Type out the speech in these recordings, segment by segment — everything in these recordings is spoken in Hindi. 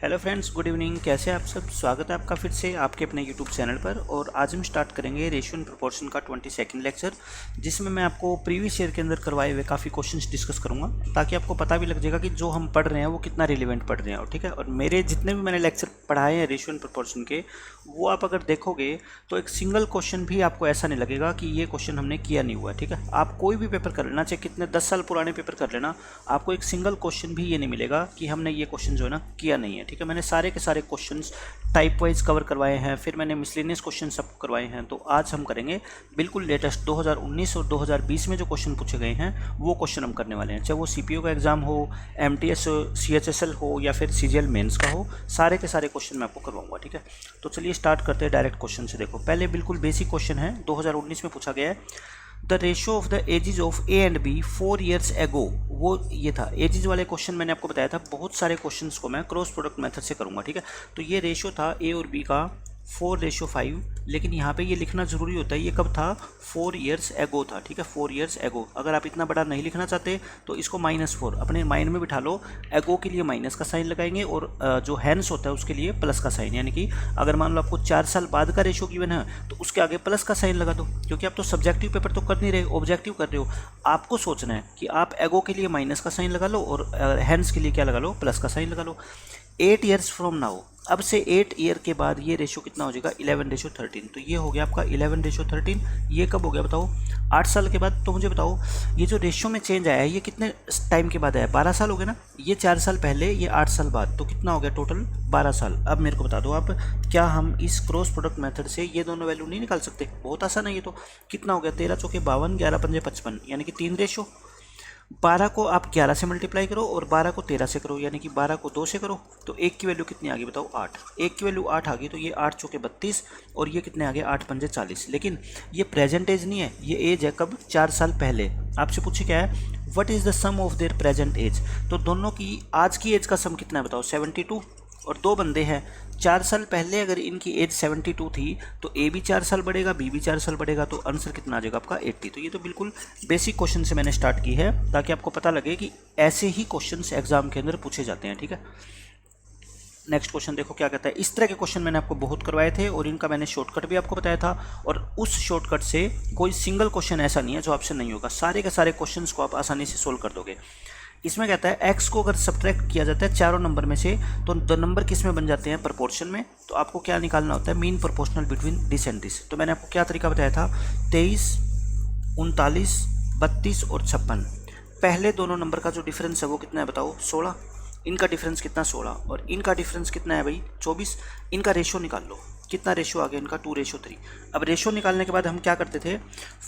Hello friends, good evening. कैसे हैं आप सब? स्वागत है आपका फिर से आपके अपने यूट्यूब चैनल पर। और आज हम स्टार्ट करेंगे रेशियो एंड प्रोपोर्शन का 22nd लेक्चर, जिसमें मैं आपको प्रीवियस ईयर के अंदर करवाए हुए काफ़ी क्वेश्चंस डिस्कस करूंगा, ताकि आपको पता भी लग जाएगा कि जो हम पढ़ रहे हैं वो कितना रिलेवेंट पढ़ रहे हैं। और ठीक है, और मेरे जितने भी मैंने लेक्चर पढ़ाए हैं रेशियो एंड प्रोपोर्शन के, वो आप अगर देखोगे तो एक सिंगल क्वेश्चन भी आपको ऐसा नहीं लगेगा कि ये क्वेश्चन हमने किया नहीं हुआ है। ठीक है, आप कोई भी पेपर कर लेना, चाहे कितने 10 साल पुराने पेपर कर लेना, आपको एक सिंगल क्वेश्चन भी ये नहीं मिलेगा कि हमने ये क्वेश्चन जो है ना किया नहीं है। ठीक है, मैंने सारे के सारे क्वेश्चंस टाइप वाइज कवर करवाए हैं, फिर मैंने मिसलेनियस क्वेश्चन सब करवाए हैं। तो आज हम करेंगे बिल्कुल लेटेस्ट 2019 और 2020 में जो क्वेश्चन पूछे गए हैं वो क्वेश्चन हम करने वाले हैं। चाहे वो सीपीओ का एग्जाम हो, एमटीएस सीएचएसएल हो, या फिर सीजीएल मेंस का हो, सारे के सारे क्वेश्चन मैं आपको करवाऊंगा। ठीक है, तो चलिए स्टार्ट करते हैं डायरेक्ट क्वेश्चन से। देखो, पहले बिल्कुल बेसिक क्वेश्चन है, 2019 में पूछा गया है। The ratio of the ages of A and B 4 years ago, वो ये था। एजेस वाले क्वेश्चन मैंने आपको बताया था, बहुत सारे क्वेश्चंस को मैं क्रॉस प्रोडक्ट मेथड से करूंगा। ठीक है, तो ये रेशियो था ए और बी का 4:5, लेकिन यहाँ पे ये लिखना ज़रूरी होता है। ये कब था? 4 years ago था। ठीक है, 4 years ago। अगर आप इतना बड़ा नहीं लिखना चाहते तो इसको -4 अपने माइंड में बिठा लो। एगो के लिए माइनस का साइन लगाएंगे, और जो हैंस होता है उसके लिए प्लस का साइन। यानी कि अगर मान लो आपको 4 साल बाद का रेशियो गिवन है तो उसके आगे प्लस का साइन लगा दो, क्योंकि आप तो सब्जेक्टिव पेपर तो कर नहीं रहे, ऑब्जेक्टिव कर रहे हो। आपको सोचना है कि आप एगो के लिए माइनस का साइन लगा लो और हैंस के लिए क्या लगा लो? प्लस का साइन लगा लो। 8 years फ्रॉम नाउ, अब से 8 ईयर के बाद ये रेशियो कितना हो जाएगा? 11:13। तो ये हो गया आपका 11:13। ये कब हो गया बताओ? 8 साल के बाद। तो मुझे बताओ, ये जो रेशियो में चेंज आया है ये कितने टाइम के बाद आया? 12 साल हो गए ना। ये 4 साल पहले, ये 8 साल बाद, तो कितना हो गया टोटल? 12 साल। अब मेरे को बता दो आप, क्या हम इस क्रॉस प्रोडक्ट मेथड से ये दोनों वैल्यू नहीं निकाल सकते? बहुत आसान है ये तो। कितना हो गया? 13 चौके 52, 11 पंजे 55, यानी कि 3 रेशियो। 12 को आप 11 से मल्टीप्लाई करो और 12 को 13 से करो, यानी कि 12 को 2 से करो, तो 1 की वैल्यू कितनी आ गई बताओ? 8। 1 की वैल्यू 8 आ गई, तो ये 8 चौके 32 और ये कितने आ गए? 8 पंजे 40। लेकिन ये प्रेजेंट एज नहीं है, ये एज है कब? 4 साल पहले। आपसे पूछे क्या है? What is the sum of their present age? तो दोनों की आज की एज का सम कितना है बताओ? 72। और दो बंदे हैं, 4 साल पहले अगर इनकी एज 72 थी तो ए भी 4 साल बढ़ेगा, बी भी 4 साल बढ़ेगा, तो आंसर कितना आ जाएगा आपका? 80। तो ये तो बिल्कुल बेसिक क्वेश्चन से मैंने स्टार्ट की है, ताकि आपको पता लगे कि ऐसे ही क्वेश्चंस एग्जाम के अंदर पूछे जाते हैं। ठीक है, नेक्स्ट क्वेश्चन देखो क्या कहता है। इस तरह के क्वेश्चन मैंने आपको बहुत करवाए थे और इनका मैंने शॉर्टकट भी आपको बताया था, और उस शॉर्टकट से कोई सिंगल क्वेश्चन ऐसा नहीं है जो आपसे नहीं होगा। सारे के सारे क्वेश्चंस को आप आसानी से सोल्व कर दोगे। इसमें कहता है x को अगर सब्ट्रैक्ट किया जाता है चारों नंबर में से, तो दो नंबर किस में बन जाते हैं? प्रोपोर्शन में। तो आपको क्या निकालना होता है? Mean proportional between this and this. तो मैंने आपको क्या तरीका बताया था? 23, 39, 32 और 56। पहले दोनों नंबर का जो डिफरेंस है वो कितना है बताओ? 16। इनका डिफरेंस कितना? 16। और इनका डिफरेंस कितना है भाई? 24। इनका रेशियो निकाल लो। कितना रेशियो आ गया इनका? 2:3। अब रेशियो निकालने के बाद हम क्या करते थे?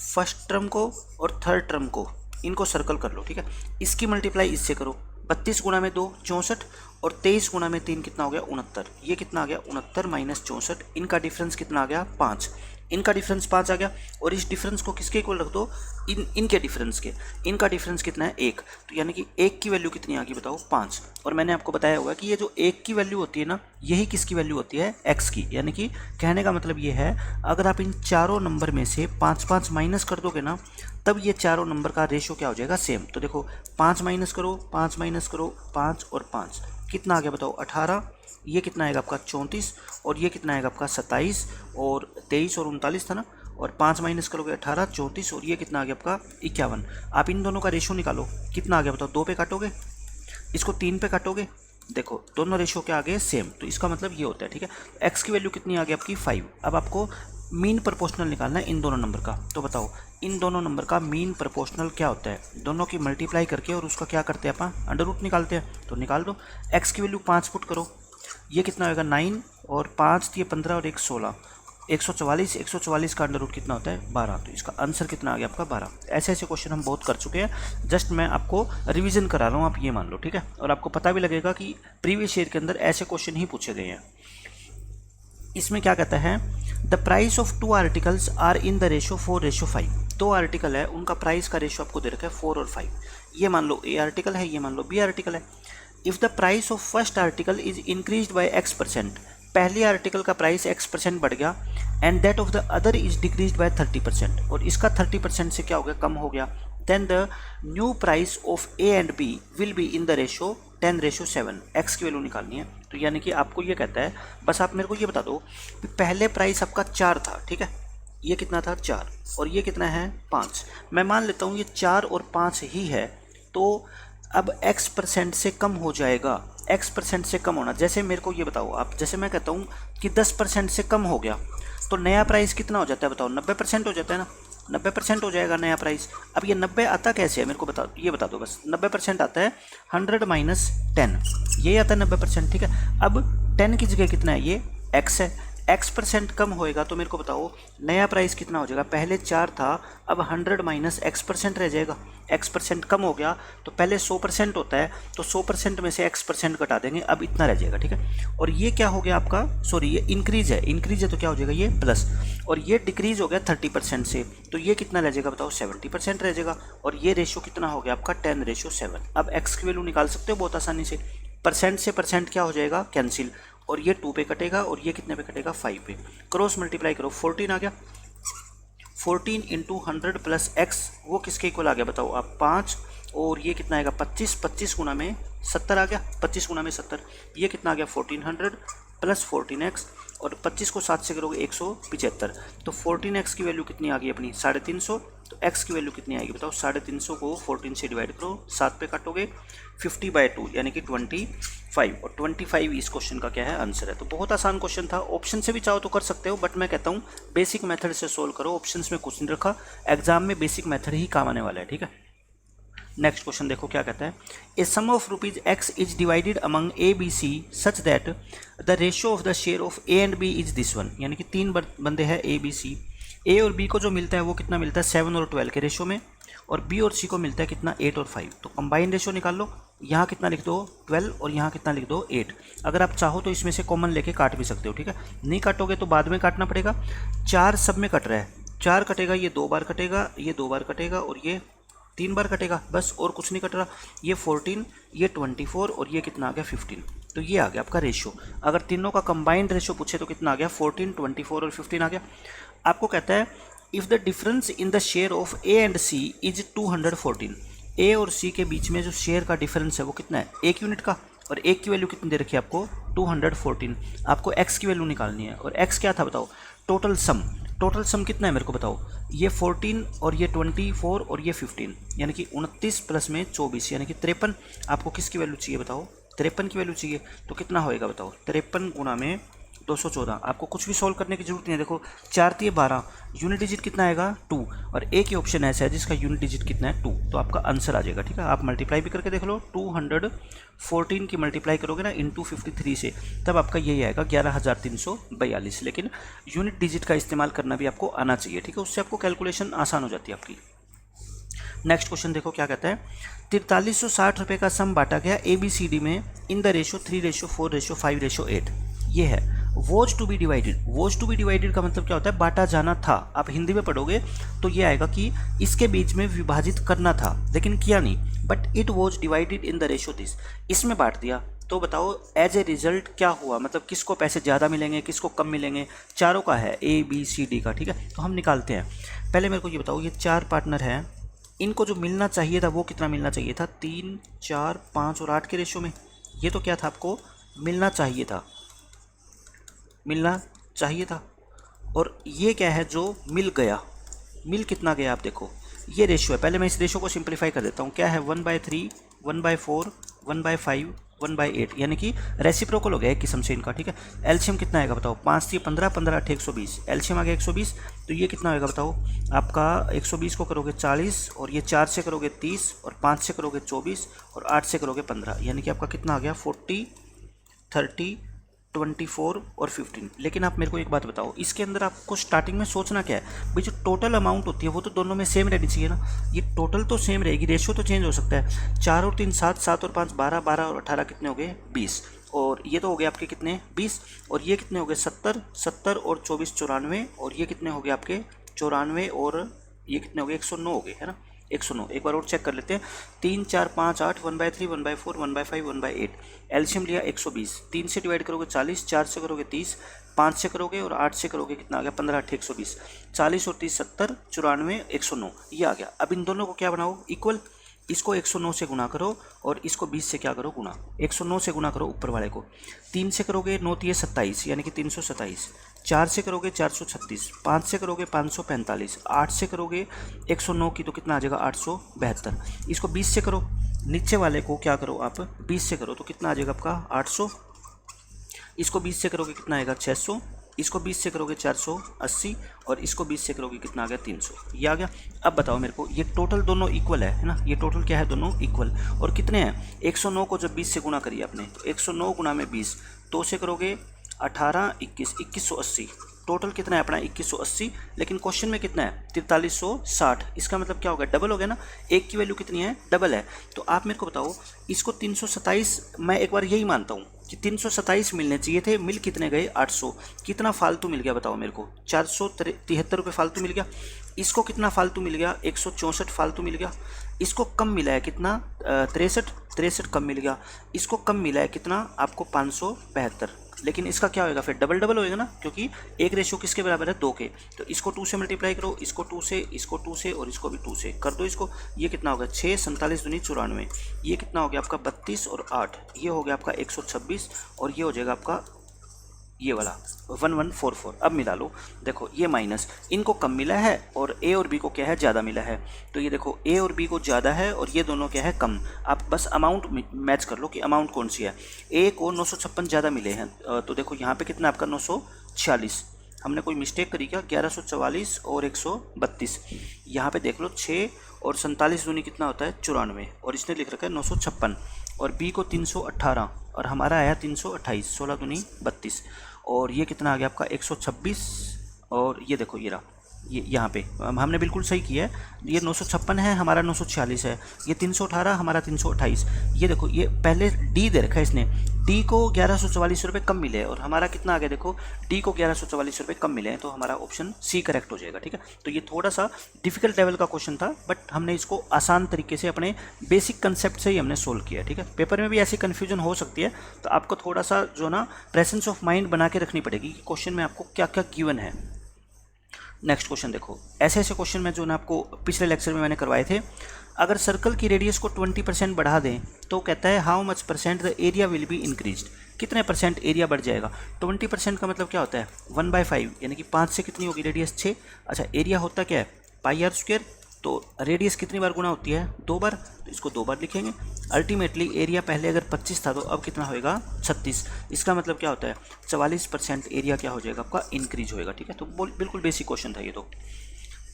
फर्स्ट टर्म को और थर्ड टर्म को इनको सर्कल कर लो। ठीक है, इसकी मल्टीप्लाई इससे करो। 32 गुणा में 2 64, और 23 गुणा में 3 कितना हो गया? 69। ये कितना आ गया? 69 माइनस 64। इनका डिफरेंस कितना आ गया? 5। इनका डिफरेंस 5 आ गया, और इस डिफरेंस को किसके इक्वल रख दो? इनके डिफरेंस के। इनका डिफरेंस कितना है? 1। तो यानी कि 1 की वैल्यू कितनी आ गई बताओ? 5। और मैंने आपको बताया हुआ कि ये जो 1 की वैल्यू होती है ना, यही किसकी वैल्यू होती है? x की। यानी कि कहने का मतलब ये है, अगर आप इन चारों नंबर में से 5 माइनस कर दोगे ना, तब ये चारों नंबर का रेशियो क्या हो जाएगा? सेम। तो देखो, 5 माइनस करो, 5 माइनस करो, 5 और 5 कितना आ गया बताओ? 18। ये कितना आएगा आपका? 34। और ये कितना आएगा आपका? 27। और 23 और 39 था ना, और 5 माइनस करोगे 18, 34, और ये कितना आ गया आपका? 51। आप इन दोनों का रेशियो निकालो, कितना आ गया बताओ? 2 पे काटोगे, इसको 3 पे काटोगे, देखो दोनों रेशियो क्या आ गए? सेम। तो इसका मतलब ये होता है। ठीक है, एक्स की वैल्यू कितनी आ गई आपकी? 5। अब आपको मीन प्रोपोर्शनल निकालना है इन दोनों नंबर का। तो बताओ, इन दोनों नंबर का मीन प्रोपोर्शनल क्या होता है? दोनों की मल्टीप्लाई करके और उसका क्या करते हैं अपन? अंडर रूट निकालते हैं। तो निकाल दो। एक्स की वैल्यू 5 पुट करो, ये कितना होगा? 9, और 5 दिए 15 और 1 16, 144। 144 का अंडर रूट कितना होता है? 12। तो इसका आंसर कितना आ गया आपका? 12। ऐसे ऐसे क्वेश्चन हम बहुत कर चुके हैं, जस्ट मैं आपको रिवीजन करा रहा हूँ, आप ये मान लो। ठीक है, और आपको पता भी लगेगा कि प्रीवियस ईयर के अंदर ऐसे क्वेश्चन ही पूछे गए हैं। इसमें क्या कहता है? The price of 2 articles are in the ratio 4:5। 2 article है, उनका प्राइस का रेशियो आपको दे रखा है 4 और 5। ये मान लो ए आर्टिकल है, ये मान लो बी आर्टिकल है। If the price of first article is increased by x%, पहले आर्टिकल का प्राइस x% बढ़ गया, and that of the other is decreased bye 30%, और इसका 30% से क्या हो गया? कम हो गया, then the new price of A and B will be in the ratio 10:7। X की वैल्यू निकालनी है। तो यानी कि आपको ये कहता है, बस आप मेरे को ये बता दो कि पहले प्राइस आपका 4 था, ठीक है, ये कितना था 4 और ये कितना है 5। मैं मान लेता हूँ ये 4 और 5 ही है, तो अब x% से कम हो जाएगा। x% से कम होना, जैसे मेरे को ये बताओ आप, जैसे मैं कहता हूँ कि 10% से कम हो गया तो नया प्राइस कितना हो जाता है बताओ, 90% हो जाता है ना, 90% हो जाएगा नया प्राइस। अब ये 90 आता कैसे है मेरे को बता, ये बता दो बस। 90% आता है 100 माइनस 10, यही आता है 90%, ठीक है। अब 10 की जगह कितना है, ये x है, x% कम होएगा तो मेरे को बताओ नया प्राइस कितना हो जाएगा। पहले 4 था, अब 100 माइनस x% रह जाएगा। x% कम हो गया तो पहले 100% होता है, तो 100% में से x% घटा देंगे, अब इतना रह जाएगा, ठीक है। और ये क्या हो गया आपका, सॉरी ये इंक्रीज है तो क्या हो जाएगा ये प्लस, और ये डिक्रीज हो गया 30% से, तो ये कितना रह जाएगा बताओ 70% रह जाएगा। और ये रेशो कितना हो गया आपका 10:7। अब x की वैल्यू निकाल सकते हो बहुत आसानी से। परसेंट से परसेंट क्या हो जाएगा कैंसिल, और ये 2 पे कटेगा और ये कितने पे कटेगा 5 पे। क्रॉस मल्टीप्लाई करो, 14 आ गया। 14 इंटू 100 प्लस एक्स, वो किसके इक्वल आ गया बताओ आप 5, और ये कितना आएगा 25, 25 गुना में 70 आ गया, 25 गुना में 70, ये कितना आ गया 1400 प्लस 14x, और 25 को 7 से करोगे 175, तो 14x की वैल्यू कितनी आ गई अपनी 350। तो x की वैल्यू कितनी आएगी बताओ, 350 को 14 से डिवाइड करो, 7 पे काटोगे 50/2 यानी कि 25, और 25 इस क्वेश्चन का क्या है आंसर है। तो बहुत आसान क्वेश्चन था, ऑप्शन से भी चाहो तो कर सकते हो, बट मैं कहता हूँ बेसिक मेथड से सोल्व करो। ऑप्शन में कुछ नहीं रखा, एग्जाम में बेसिक मेथड ही काम आने वाला है, ठीक है। नेक्स्ट क्वेश्चन देखो क्या कहता है, a sum of ₹x is divided among A B C such that the ratio of the share of A and B is this one. यानी कि 3 बंदे हैं ए बी सी, ए और बी को जो मिलता है वो कितना मिलता है 7 और 12 के रेशो में, और बी और सी को मिलता है कितना 8 और 5। तो कंबाइंड रेशो निकाल लो, यहाँ कितना लिख दो 12 और यहाँ कितना लिख दो 8। अगर आप चाहो तो इसमें से कॉमन लेके काट भी सकते हो, ठीक है। नहीं काटोगे तो बाद में काटना पड़ेगा। 4 सब में कट रहा है, 4 कटेगा, ये 2 बार कटेगा, ये 2 बार कटेगा, और ये 3 बार कटेगा, बस और कुछ नहीं कट रहा। ये 14, ये 24, और ये कितना आ गया 15। तो ये आ गया आपका रेशो। अगर तीनों का कंबाइंड रेशो पूछे तो कितना आ गया 14, 24 और 15 आ गया। आपको कहता है if the difference in the share of A and C is 214, A और सी के बीच में जो शेयर का डिफरेंस है वो कितना है 1 यूनिट का, और एक की वैल्यू कितनी दे रखी है आपको 214। आपको x की वैल्यू निकालनी है, और x क्या था बताओ, टोटल सम कितना है मेरे को बताओ, ये 14 और ये 24 और ये 15, यानी कि 29 प्लस में 24 यानी कि 53। आपको किसकी वैल्यू चाहिए बताओ, 53 की वैल्यू चाहिए। तो कितना होएगा बताओ, 53 गुना में 214। आपको कुछ भी सॉल्व करने की जरूरत नहीं है। देखो 4 × 12, यूनिट डिजिट कितना आएगा 2, और एक ही ऑप्शन ऐसा है जिसका यूनिट डिजिट कितना है 2, तो आपका आंसर आ जाएगा, ठीक है। आप मल्टीप्लाई भी करके देख लो, 214 की मल्टीप्लाई करोगे ना इंटू 53 से, तब आपका यही आएगा 11,342। लेकिन यूनिट डिजिट का इस्तेमाल करना भी आपको आना चाहिए, ठीक है, उससे आपको कैलकुलेशन आसान हो जाती है आपकी। नेक्स्ट क्वेश्चन देखो क्या कहता है, 4360 रुपये का सम बांटा गया ABCD में इन द रेशो 3:4:5:8। ये है वॉज टू बी डिवाइडेड का मतलब क्या होता है, बांटा जाना था। आप हिंदी में पढ़ोगे तो ये आएगा कि इसके बीच में विभाजित करना था लेकिन किया नहीं, but it was divided in the ratio this, इसमें बांट दिया। तो बताओ एज ए रिजल्ट क्या हुआ, मतलब किसको पैसे ज़्यादा मिलेंगे, किसको कम मिलेंगे। चारों का है ABCD का, ठीक है। तो हम निकालते हैं। पहले मेरे को ये बताओ, ये 4 पार्टनर हैं, इनको जो मिलना चाहिए था वो कितना मिलना चाहिए था, 3, 4, 5 और 8 के रेशो में। ये तो क्या था, आपको मिलना चाहिए था, और ये क्या है जो मिल गया, मिल कितना गया आप देखो, ये रेशो है। पहले मैं इस रेशो को सिंप्लीफाई कर देता हूँ। क्या है 1/3, 1/4, 1/5, 1/8, यानी कि रेसिप्रोकल हो गया एक किस्म से इनका, ठीक है। एलसीएम कितना आएगा बताओ, 5 × 15, 15 × 120, एलसीएम आ गया 120। तो ये कितना होगा बताओ आपका, 120 को करोगे 40, और ये 4 से करोगे 30, और 5 से करोगे 24, और 8 से करोगे 15, यानी कि आपका कितना आ गया 40, 30, 24 और 15। लेकिन आप मेरे को एक बात बताओ, इसके अंदर आपको स्टार्टिंग में सोचना क्या है भाई, जो टोटल अमाउंट होती है वो तो दोनों में सेम रहनी चाहिए ना। ये टोटल तो सेम रहेगी, रेशियो तो चेंज हो सकता है। 4 और 3 7, 7 और 5 12, 12 और 18 कितने हो गए 20, और ये तो हो गए आपके कितने 20, और ये कितने हो गए 70, 70 और 24 94, और ये कितने हो गए आपके 94, और ये कितने हो गए 109 हो गए, है ना। 109। एक बार और चेक कर लेते हैं। 3 4 5 8, 1/3, 1/4, 1/5, 1/8। एलसीएम लिया 120। 3 से डिवाइड करोगे 40, 4 से करोगे 30, 5 से करोगे और 8 से करोगे कितना आ गया 15 8 120। 40 और 30 70, 94 109 ये आ गया। अब इन दोनों को क्या बनाओ इक्वल। इसको 109 से गुना करो और इसको 20 से क्या करो गुना। 109 से गुना करो ऊपर वाले को। 3 से करोगे 9 3 27 यानी कि 327। 4 से करोगे 436। 5 से करोगे 545। 8 से करोगे 109 की तो कितना आ जाएगा 872। इसको 20 से करो। नीचे वाले को क्या करो आप 20 से करो तो कितना आ जाएगा आपका 800। इसको 20 से करोगे कितना आएगा 600। इसको 20 से करोगे 480 और इसको 20 से करोगे कितना आ गया 300। ये आ गया। अब बताओ मेरे को ये टोटल दोनों इक्वल है ना। ये टोटल क्या है दोनों इक्वल। और कितने हैं 109 को जब 20 से गुना करिए आपने तो 109 गुना में 20, 2 से करोगे 18 21 2180। टोटल कितना है अपना 2180। लेकिन क्वेश्चन में कितना है 4360। इसका मतलब क्या हो गया डबल हो गया ना। एक की वैल्यू कितनी है डबल है। तो आप मेरे को बताओ इसको 327। मैं एक बार यही मानता हूँ कि 327 मिलने चाहिए थे, मिल कितने गए 800। कितना फालतू मिल गया बताओ मेरे को 473 रुपये फालतू मिल गया। इसको कितना फालतू मिल गया 164 फालतू मिल गया। इसको कम मिला है कितना 63 कम मिल गया। इसको कम मिला है कितना आपको 572। लेकिन इसका क्या होएगा फिर डबल डबल होएगा ना, क्योंकि एक रेशियो किसके बराबर है 2 के। तो इसको 2 से मल्टीप्लाई करो, इसको 2 से, इसको 2 से और इसको भी 2 से कर दो इसको। ये कितना होगा 6 47 दूनी 94। ये कितना हो गया आपका 32 और 8, ये हो गया आपका 126 और ये हो जाएगा आपका ये वाला 1144। अब मिला लो देखो ये माइनस इनको कम मिला है और ए और बी को क्या है ज़्यादा मिला है। तो ये देखो ए और बी को ज़्यादा है और ये दोनों क्या है कम। आप बस अमाउंट मैच कर लो कि अमाउंट कौन सी है। ए को 956 ज़्यादा मिले हैं तो देखो यहाँ पे कितना आपका 946। हमने कोई मिस्टेक करी क्या 1144 और 132। यहाँ पे देख लो 6 और 47 दूनी कितना होता है 94 और इसने लिख रखा है 956। और बी को 318 और हमारा आया 328, 16 दूनी 32 और ये कितना आ गया आपका 126। और ये देखो ये रहा ये यहाँ पे हमने बिल्कुल सही किया है। ये 956 है हमारा 946 है। ये 318 हमारा 328। ये देखो ये पहले डी दे रखा है इसने। डी को 1144 रुपये कम मिले और हमारा कितना आ गया देखो डी को 1144 रुपये कम मिले हैं तो हमारा ऑप्शन सी करेक्ट हो जाएगा। ठीक है तो ये थोड़ा सा डिफिकल्ट लेवल का क्वेश्चन था बट हमने इसको आसान तरीके से अपने बेसिक कंसेप्ट से ही हमने सोल्व किया। ठीक है पेपर में भी ऐसी कन्फ्यूजन हो सकती है तो आपको थोड़ा सा जो ना प्रेजेंस ऑफ माइंड बना के रखनी पड़ेगी कि क्वेश्चन में आपको क्या क्या गिवन है। नेक्स्ट क्वेश्चन देखो ऐसे ऐसे क्वेश्चन में जो ना आपको पिछले लेक्चर में मैंने करवाए थे। अगर सर्कल की रेडियस को 20% बढ़ा दें तो कहता है how much percent the area will be increased. कितने परसेंट एरिया बढ़ जाएगा। 20% का मतलब क्या होता है 1/5 यानी कि 5 से कितनी होगी रेडियस 6। अच्छा एरिया होता क्या है πr²। तो रेडियस कितनी बार गुना होती है 2 बार तो इसको 2 बार लिखेंगे। अल्टीमेटली एरिया पहले अगर 25 था तो अब कितना होएगा 36। इसका मतलब क्या होता है 44% एरिया क्या हो जाएगा आपका इंक्रीज होएगा। ठीक है तो बिल्कुल बेसिक क्वेश्चन था ये। तो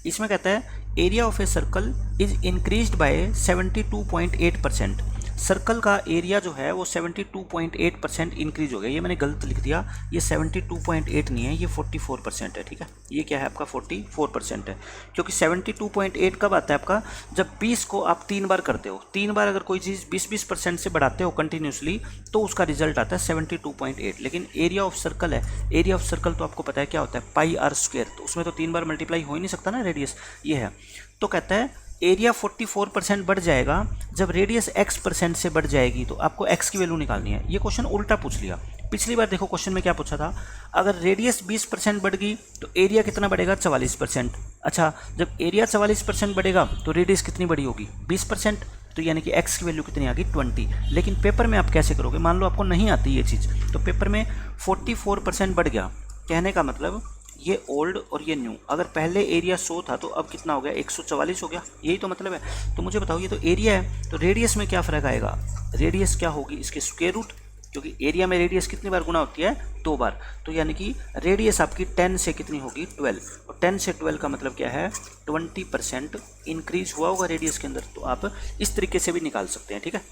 इसमें कहता है area of a circle is increased by 72.8%। Circle का एरिया जो है वो 72.8% इंक्रीज हो गया। ये मैंने गलत लिख दिया, ये 72.8 नहीं है, ये 44% है। ठीक है ये क्या है आपका 44% है क्योंकि 72.8 कब आता है आपका जब 20 को आप 3 बार करते हो। 3 बार अगर कोई चीज़ 20% से बढ़ाते हो कंटिन्यूसली तो उसका रिजल्ट आता है 72.8। लेकिन एरिया ऑफ सर्कल है, एरिया ऑफ सर्कल तो आपको पता है क्या होता है πr²। तो उसमें तो 3 बार मल्टीप्लाई हो ही नहीं सकता ना रेडियस ये है। तो कहता है एरिया 44% बढ़ जाएगा जब रेडियस x% से बढ़ जाएगी। तो आपको x की वैल्यू निकालनी है। ये क्वेश्चन उल्टा पूछ लिया। पिछली बार देखो क्वेश्चन में क्या पूछा था अगर रेडियस 20% बढ़ गई तो एरिया कितना बढ़ेगा 44%। अच्छा जब एरिया 44% बढ़ेगा तो रेडियस कितनी बड़ी होगी 20%। तो यानी कि x की वैल्यू कितनी आ गई 20। लेकिन पेपर में आप कैसे करोगे मान लो आपको नहीं आती ये चीज़ तो पेपर में 44% बढ़ गया। कहने का मतलब ये ओल्ड और ये न्यू। अगर पहले एरिया 100 था तो अब कितना हो गया 144 हो गया। यही तो मतलब है। तो मुझे बताओ ये तो एरिया है तो रेडियस में क्या फ़र्क आएगा। रेडियस क्या होगी इसके स्क्वायर रूट क्योंकि एरिया में रेडियस कितनी बार गुना होती है 2 बार। तो यानी कि रेडियस आपकी 10 से कितनी होगी 12 और 10 से 12 का मतलब क्या है 20% इंक्रीज हुआ होगा रेडियस के अंदर। तो आप इस तरीके से भी निकाल सकते हैं। ठीक है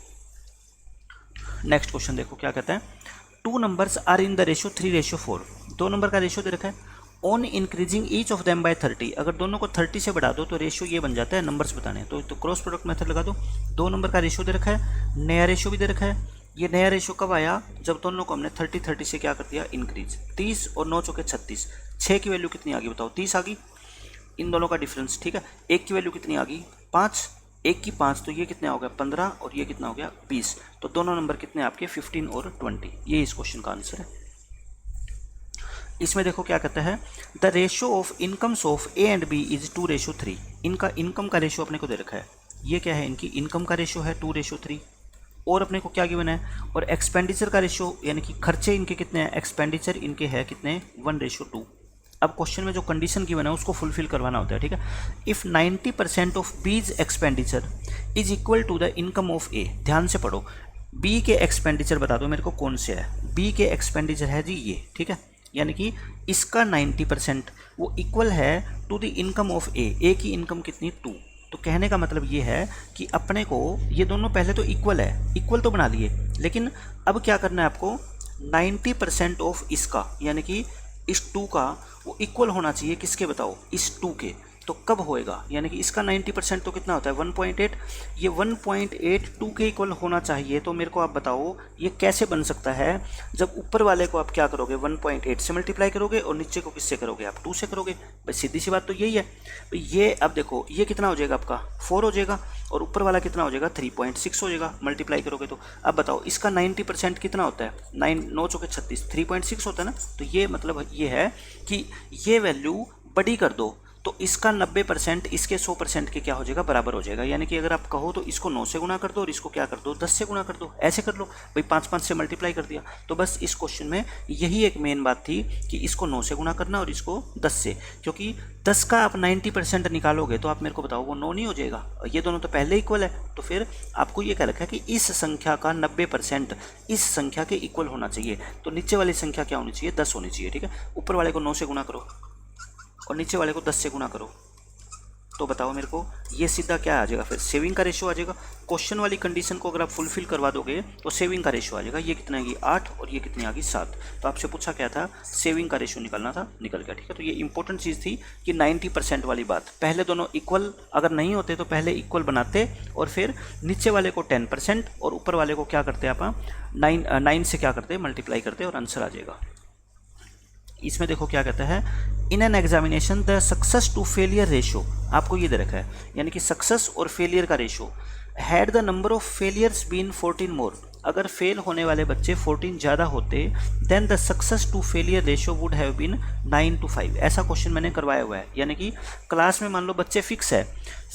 नेक्स्ट क्वेश्चन देखो क्या कहता है 2 numbers are in the ratio 3:4। 2 number का रेशियो दे रखा है on increasing each of them by 30। अगर दोनों को 30 से बढ़ा दो तो रेशियो ये बन जाता है नंबर्स बताने। तो क्रॉस प्रोडक्ट मेथड लगा दो। 2 नंबर का रेशियो दे रखा है, नया रेशियो भी दे रखा है। ये नया रेशियो कब आया जब दोनों को हमने 30 से क्या कर दिया इंक्रीज। 30 और 9 चौके 36। 6 की वैल्यू कितनी आ गई बताओ 30 आ गई इन दोनों का डिफरेंस। ठीक है 1 की वैल्यू कितनी आ गई 5, 1 की 5, तो ये कितने हो गया 15 और ये कितना हो गया 20। तो दोनों नंबर कितने आपके 15 और 20। ये इस क्वेश्चन का आंसर है। इसमें देखो क्या कहता है, the ratio of incomes of A and B is 2:3। इनका इनकम का रेशियो अपने को दे रखा है, ये क्या है, इनकी इनकम का रेशियो है 2:3। और अपने को क्या गिवन है, और एक्सपेंडिचर का रेशियो यानी कि खर्चे इनके कितने हैं, एक्सपेंडिचर इनके है कितने 1:2। अब क्वेश्चन में जो कंडीशन गिवन है उसको फुलफिल करवाना होता है, ठीक है। If 90% of B's expenditure is equal to the income of A, ध्यान से पढ़ो, बी के एक्सपेंडिचर बता दो मेरे को कौन से है, बी के एक्सपेंडिचर है जी ये, ठीक है, यानी कि इसका 90% वो इक्वल है टू द इनकम ऑफ ए की इनकम कितनी 2। तो कहने का मतलब ये है कि अपने को ये दोनों पहले तो इक्वल है, इक्वल तो बना लिए, लेकिन अब क्या करना है आपको, 90% ऑफ इसका यानी कि इस 2 का वो इक्वल होना चाहिए किसके बताओ, इस 2 के। तो कब होएगा, यानी कि इसका 90% तो कितना होता है 1.8, ये 1.8 2 के इक्वल होना चाहिए। तो मेरे को आप बताओ ये कैसे बन सकता है, जब ऊपर वाले को आप क्या करोगे 1.8 से मल्टीप्लाई करोगे और नीचे को किससे करोगे आप 2 से करोगे। भाई सीधी सी बात तो यही है। ये अब देखो ये कितना हो जाएगा आपका 4 हो जाएगा और ऊपर वाला कितना हो जाएगा 3.6 हो जाएगा मल्टीप्लाई करोगे तो। अब बताओ इसका 90% कितना होता है, 9 चौके 36, 3.6 होता है ना। तो ये मतलब ये है कि ये वैल्यू बड़ी कर दो तो इसका 90% इसके 100% के क्या हो जाएगा बराबर हो जाएगा। यानी कि अगर आप कहो तो इसको 9 से गुना कर दो और इसको क्या कर दो 10 से गुना कर दो, ऐसे कर लो भाई, 5 से मल्टीप्लाई कर दिया। तो बस इस क्वेश्चन में यही एक मेन बात थी कि इसको 9 से गुना करना और इसको 10 से, क्योंकि 10 का आप 90% निकालोगे तो आप मेरे को बताओ वो 9 नहीं हो जाएगा, ये दोनों तो पहले इक्वल है। तो फिर आपको ये कह रखा है कि इस संख्या का 90% इस संख्या के इक्वल होना चाहिए। तो नीचे वाली संख्या क्या होनी चाहिए 10 होनी चाहिए, ठीक है। ऊपर वाले को 9 से गुना करो और नीचे वाले को 10 से गुना करो, तो बताओ मेरे को ये सीधा क्या आ जाएगा, फिर सेविंग का रेशियो आ जाएगा। क्वेश्चन वाली कंडीशन को अगर आप फुलफिल करवा दोगे तो सेविंग का रेशियो आ जाएगा। ये कितना आएगी 8 और ये कितनी आ गई 7। तो आपसे पूछा क्या था, सेविंग का रेशियो निकालना था, निकल गया, ठीक है। तो ये इंपॉर्टेंट चीज़ थी कि 90% वाली बात, पहले दोनों इक्वल अगर नहीं होते तो पहले इक्वल बनाते और फिर नीचे वाले को 10% और ऊपर वाले को क्या करते आप 9 से क्या करते मल्टीप्लाई करते और आंसर आ जाएगा। इसमें देखो क्या कहता है, in an examination the success to failure ratio, आपको ये दे रखा है, यानी कि सक्सेस और फेलियर का ratio, had the number of failures been 14 more, अगर फेल होने वाले बच्चे 14 ज़्यादा होते then the success to failure ratio would have been 9:5। ऐसा क्वेश्चन मैंने करवाया हुआ है, यानी कि क्लास में मान लो बच्चे फिक्स है,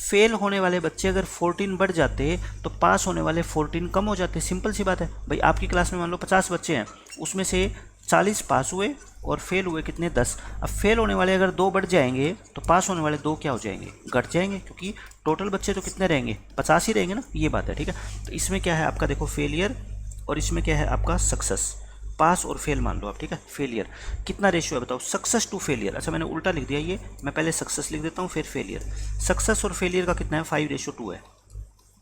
फेल होने वाले बच्चे अगर 14 बढ़ जाते तो पास होने वाले 14 कम हो जाते। सिंपल सी बात है भाई, आपकी क्लास में मान लो 50 बच्चे हैं, उसमें से 40 पास हुए और फेल हुए कितने 10। अब फेल होने वाले अगर 2 बढ़ जाएंगे तो पास होने वाले 2 क्या हो जाएंगे घट जाएंगे, क्योंकि टोटल बच्चे तो कितने रहेंगे 50 ही रहेंगे ना, ये बात है, ठीक है। तो इसमें क्या है आपका देखो फेलियर और इसमें क्या है आपका सक्सेस, पास और फेल मान लो आप, ठीक है। फेलियर कितना रेशियो है बताओ, सक्सेस टू फेलियर, अच्छा मैंने उल्टा लिख दिया, ये मैं पहले सक्सेस लिख देता हूँ फिर फेलियर। सक्सेस और फेलियर का कितना है 5:2 है,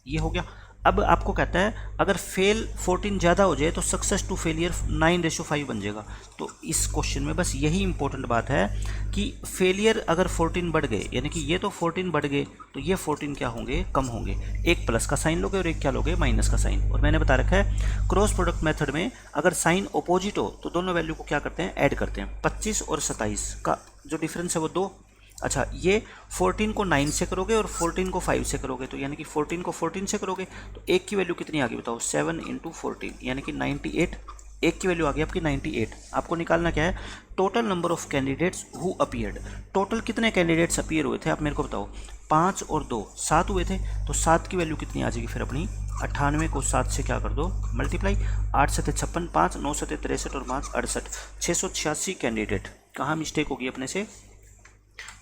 ये हो गया। अब आपको कहता है अगर फेल 14 ज़्यादा हो जाए तो सक्सेस टू फेलियर 9:5 बन जाएगा। तो इस क्वेश्चन में बस यही इंपॉर्टेंट बात है कि फेलियर अगर 14 बढ़ गए, यानी कि ये तो 14 बढ़ गए तो ये 14 क्या होंगे कम होंगे, एक प्लस का साइन लोगे और एक क्या लोगे माइनस का साइन। और मैंने बता रखा है क्रॉस प्रोडक्ट मेथड में अगर साइन अपोजिट हो तो दोनों वैल्यू को क्या करते हैं ऐड करते हैं। 25 और 27 का जो डिफरेंस है वो 2। अच्छा ये 14 को 9 से करोगे और 14 को 5 से करोगे, तो यानी कि 14 को 14 से करोगे तो एक की वैल्यू कितनी आ गई बताओ 7 × 14 यानी कि 98। एक की वैल्यू आ गई आपकी 98। आपको निकालना क्या है total number of candidates who appeared. Total कितने कैंडिडेट्स अपीयर हुए थे आप मेरे को बताओ, 5 और 2 7 हुए थे। तो 7 की वैल्यू कितनी आ जाएगी फिर अपनी 98 को 7 से क्या कर दो मल्टीप्लाई, 8 7 56, 5 9 7 63 और 5 68, 686 कैंडिडेट। कहाँ मिस्टेक होगी अपने से,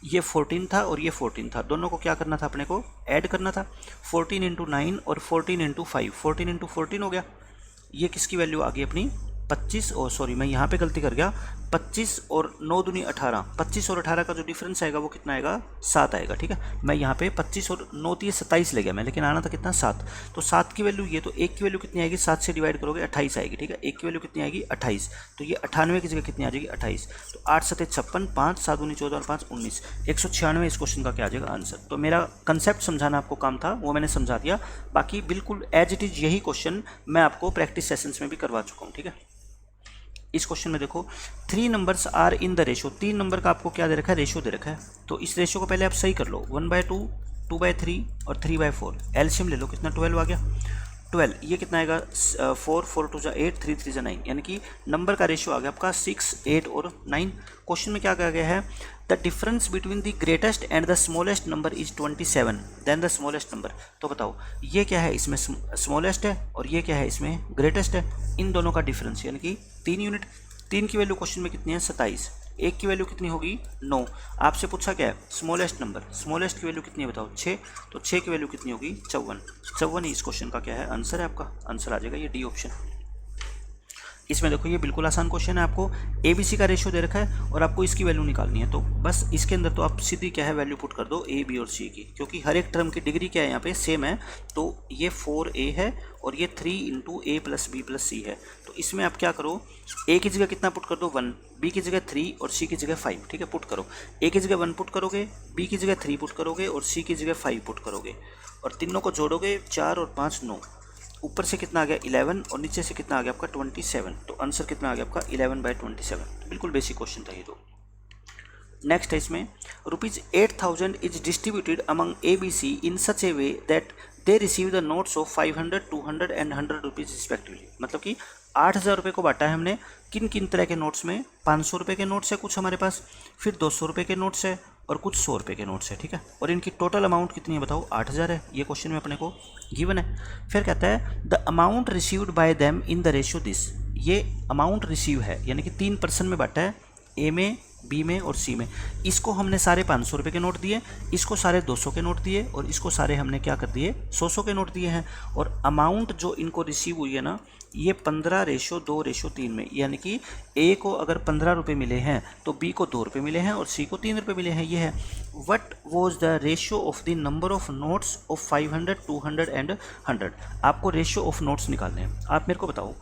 ये 14 था और ये 14 था, दोनों को क्या करना था अपने को ऐड करना था। 14 × 9 और 14 × 5, 14 × 14 हो गया। ये किसकी वैल्यू आ गई अपनी 25, और सॉरी मैं यहाँ पे गलती कर गया, 25 और 9 दूनी 18, 25 और 18 का जो डिफरेंस आएगा वो कितना आएगा 7 आएगा, ठीक है। मैं यहाँ पे 25 और 9 दिए 27 ले गया मैं, लेकिन आना था कितना 7। तो 7 की वैल्यू ये, तो एक की वैल्यू कितनी आएगी 7 से डिवाइड करोगे 28 आएगी, ठीक है। एक की वैल्यू कितनी आएगी 28, तो ये 98 की जगह कितनी आ जाएगी 28। तो 8 7 56, 5 7 दूनी 14 और 5 19, 196 इस क्वेश्चन का क्या आ जाएगा आंसर। तो मेरा कंसेप्ट समझाना आपको काम था वो मैंने समझा दिया, बाकी बिल्कुल एज इट इज़ यही क्वेश्चन मैं आपको प्रैक्टिस सेशंस में भी करवा चुका हूँ, ठीक है। इस क्वेश्चन में देखो 3 numbers are in the ratio, 3 number का आपको क्या दे रखा है रेशो दे रखा है। तो इस रेशो को पहले आप सही कर लो, 1/2, 2/3 और 3/4, एलसीएम ले लो, कितना 12 आ गया। 12 ये कितना आएगा 4 4 2 जा 8 3 3 जा 9, यानी कि नंबर का रेशियो आ गया आपका 6 8 और 9। क्वेश्चन में क्या कहा गया है, the difference between the greatest and the smallest number is 27 then the smallest number. तो बताओ ये क्या है, इसमें स्मॉलेस्ट है और ये क्या है, इसमें ग्रेटेस्ट है, इन दोनों का डिफरेंस यानी कि 3 यूनिट। 3 की वैल्यू क्वेश्चन में कितनी है 27, 1 की वैल्यू कितनी होगी 9। आपसे पूछा क्या है स्मॉलेस्ट नंबर, स्मॉलेस्ट की वैल्यू कितनी है बताओ 6, तो 6 की वैल्यू कितनी होगी 54 ही इस क्वेश्चन का क्या है आंसर है, आपका आंसर आ जाएगा ये डी ऑप्शन। इसमें देखो ये बिल्कुल आसान क्वेश्चन है, आपको ABC का रेशियो दे रखा है और आपको इसकी वैल्यू निकालनी है, तो बस इसके अंदर तो आप सीधी क्या है वैल्यू पुट कर दो A B और C की, क्योंकि हर एक टर्म की डिग्री क्या है यहाँ पे सेम है। तो ये 4A है और ये 3 × A + B + C है। तो इसमें आप क्या करो, A की जगह कितना पुट कर दो 1, B की जगह 3 और C की जगह 5, ठीक है पुट करो। A की जगह 1 पुट करोगे, B की जगह 3 पुट करोगे और C की जगह 5 पुट करोगे और तीनों को जोड़ोगे 4 और 5 9, ऊपर से कितना आ गया 11 और नीचे से कितना आ गया आपका 27। तो आंसर कितना आ गया आपका 11/27। बिल्कुल बेसिक क्वेश्चन था ये तो। नेक्स्ट है इसमें ₹8,000 is distributed among ABC in such A way that they receive the notes of 500 200 and 100 rupees respectively. मतलब कि 8,000 रुपये को बांटा है हमने किन किन तरह के नोट्स में, 500 रुपये के नोट्स है कुछ हमारे पास, फिर 200 रुपये के नोट्स है और कुछ 100 रुपये के नोट्स है, ठीक है। और इनकी टोटल अमाउंट कितनी है बताओ 8,000 है, ये क्वेश्चन में अपने को गिवन है। फिर कहता है the amount received by them in the ratio this, ये अमाउंट रिसीव है यानी कि 3% में बांटा है, A में B में और C में। इसको हमने सारे 500 रुपये के नोट दिए, इसको सारे 200 के नोट दिए और इसको सारे हमने क्या कर दिए 100 के नोट दिए हैं। और अमाउंट जो इनको रिसीव हुई है ना ये 15:2:3 में, यानी कि A को अगर 15 रुपये मिले हैं तो B को 2 रुपये मिले हैं और C को 3 रुपये मिले हैं, ये है। What was the ratio of the number of notes of 500 200 and 100। आपको रेशियो ऑफ नोट्स निकालने हैं। आप मेरे को बताओ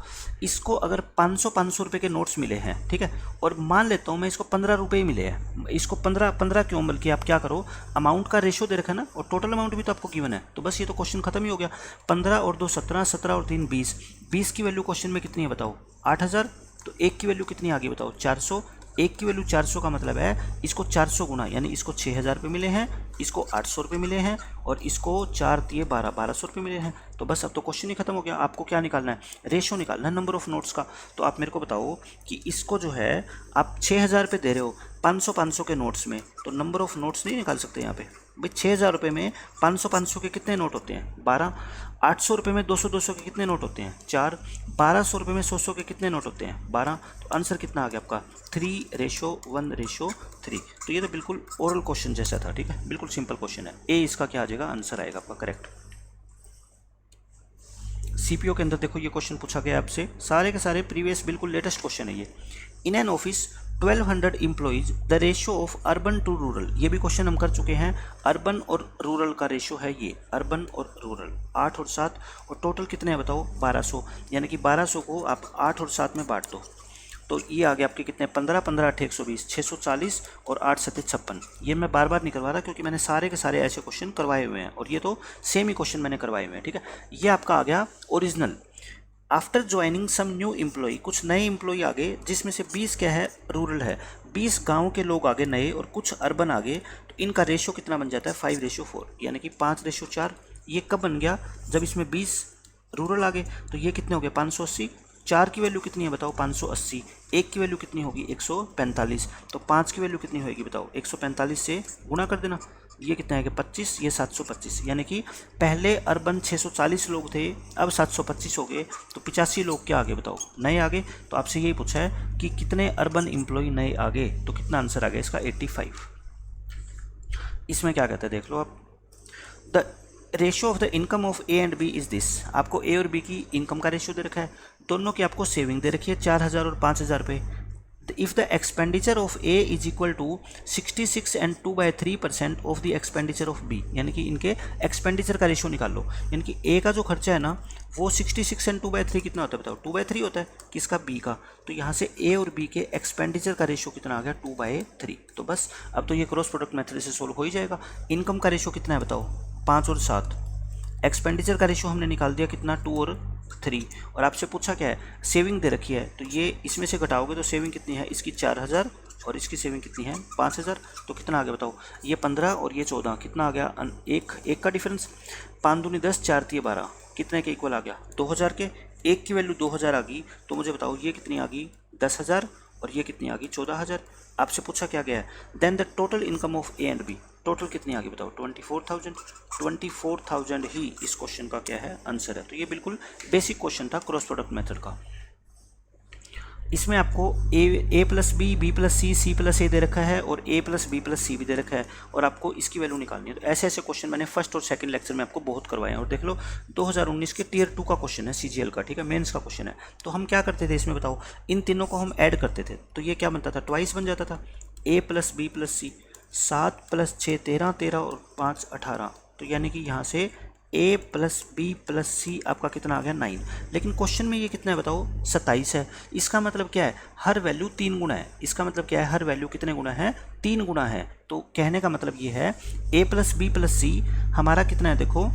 इसको अगर 500 रुपये के नोट्स मिले हैं, ठीक है, और मान लेता हूँ मैं इसको 15 रुपये ही मिले हैं, इसको 15 क्यों, बल्कि आप क्या करो अमाउंट का रेशियो दे रखा है ना और टोटल अमाउंट भी तो आपको गिवन है, तो बस ये तो क्वेश्चन खत्म ही हो गया। 15 और 2 17, 17 और 3 20, 20 की वैल्यू क्वेश्चन में कितनी है बताओ 8,000, तो 1 की वैल्यू कितनी आ गई बताओ 400, 1 की वैल्यू 400 का मतलब है इसको 400 गुना, यानी इसको 6,000 रुपये मिले हैं, इसको 800 रुपये मिले हैं और इसको 4 × 12 1200 रुपये मिले हैं। तो बस अब तो क्वेश्चन ही खत्म हो गया। आपको क्या निकालना है, रेशियो निकालना है नंबर ऑफ नोट्स का। तो आप मेरे को बताओ कि इसको जो है आप 6,000 रुपये दे रहे हो 500 के नोट्स में, तो नंबर ऑफ नोट्स नहीं निकाल सकते यहाँ पे भाई। 6,000 रुपये में 500 के कितने नोट होते हैं 12, 800 रुपये में 200 के कितने नोट होते हैं 4, 1200 रुपये में 100 के कितने नोट होते हैं 12। तो आंसर कितना आ गया आपका 3:1:3। तो ये तो बिल्कुल ओरल क्वेश्चन जैसा था, ठीक है, बिल्कुल सिंपल क्वेश्चन है। ए इसका क्या आ जाएगा आंसर आएगा आपका करेक्ट। CPO के अंदर देखो ये क्वेश्चन पूछा गया आपसे, सारे के सारे प्रीवियस बिल्कुल लेटेस्ट क्वेश्चन है ये। In an office 1200 employees the ratio of urban to rural, ये भी क्वेश्चन हम कर चुके हैं। अर्बन और रूरल का रेशियो है ये, अर्बन और रूरल 8 और 7, और टोटल कितने हैं बताओ 1200, यानी कि 1200 को आप 8 और 7 में बांट दो, तो ये आ गया आपके कितने 15 15 8 120 640 और 8 7 56। ये मैं बार बार नहीं करवा रहा क्योंकि मैंने सारे के सारे ऐसे क्वेश्चन करवाए हुए हैं और ये तो सेम ही क्वेश्चन मैंने करवाए हुए हैं, ठीक है। ये आपका आ गया original. After joining some new employee, कुछ नए एम्प्लॉई आ गए जिसमें से 20 क्या है रूरल है, 20 गांव के लोग आगे नए और कुछ अर्बन आगे, तो इनका रेशियो कितना बन जाता है 5:4, यानी कि 5:4। ये कब बन गया जब इसमें 20 रूरल आ गए, तो ये कितने हो गए 580। 4 की वैल्यू कितनी है बताओ 580, 1 की वैल्यू कितनी होगी 145, तो 5 की वैल्यू कितनी होगी बताओ 145 से गुणा कर देना, ये कितना है कि 25, ये 725, यानी कि पहले अर्बन 640 लोग थे अब 725 हो गए, तो 85 लोग क्या आगे बताओ नए आगे। तो आपसे यही पूछा है कि कितने अर्बन एम्प्लॉई नए आगे, तो कितना आंसर आ गया इसका 85। इसमें क्या कहते हैं देख लो आप, the ratio of the income of A and B is this. आपको A और B की इनकम का रेशियो दे रखा है, दोनों की आपको सेविंग दे रखी है 4,000 और 5,000 रुपये। If the expenditure of A is equal to 66 and 2/3% of the expenditure of B, यानी कि इनके एक्सपेंडिचर का रेशियो निकाल लो। यानी कि A का जो खर्चा है ना वो 66 एंड 2/3 कितना होता है बताओ 2/3 होता है, किसका B का। तो यहाँ से A और B के एक्सपेंडिचर का रेशियो कितना आ गया 2/3। तो बस अब तो ये क्रॉस प्रोडक्ट मेथड से सोल्व हो ही जाएगा। इनकम का रेशियो कितना है बताओ 5 और 7, एक्सपेंडिचर का रेशियो हमने निकाल दिया कितना 2 और 3, और आपसे पूछा क्या है सेविंग दे रखी है, तो ये इसमें से घटाओगे तो सेविंग कितनी है इसकी 4,000 और इसकी सेविंग कितनी है 5000। तो कितना आ गया बताओ, ये 15 और ये 14, कितना आ गया एक का डिफरेंस, 5 दूनी 10, 4 3 12, कितने के इक्वल आ गया 2000 के। एक की वैल्यू 2000 आ गई, तो मुझे बताओ ये कितनी आ गई 10,000 और ये कितनी आ गई 14,000। आपसे पूछा क्या गया है, then the total income of A and B, total कितनी आ गई बताओ 24,000। 24,000 ही इस क्वेश्चन का क्या है आंसर है। तो ये बिल्कुल बेसिक क्वेश्चन था क्रॉस प्रोडक्ट मेथड का। इसमें आपको A plus B plus C plus A दे रखा है और A plus B plus C भी दे रखा है और आपको इसकी वैल्यू निकालनी है। तो ऐसे ऐसे क्वेश्चन मैंने फर्स्ट और सेकंड लेक्चर में आपको बहुत करवाए हैं। और देख लो 2019 के टियर 2 का क्वेश्चन है, CGL का, ठीक है, मेंस का क्वेश्चन है। तो हम क्या करते थे इसमें बताओ, इन तीनों को हम ऐड करते थे, तो ये क्या बनता था, ट्वाइस बन जाता था। ए प्लस बी प्लस सी, 7 प्लस 6 13, 13 और 5 18, तो यानी कि यहाँ से ए प्लस बी प्लस सी आपका कितना आ गया 9। लेकिन क्वेश्चन में ये कितना है बताओ 27 है। इसका मतलब क्या है, हर वैल्यू 3 गुना है। इसका मतलब क्या है, हर वैल्यू कितने गुना है 3 गुना है। तो कहने का मतलब ये है ए प्लस बी प्लस सी हमारा कितना है देखो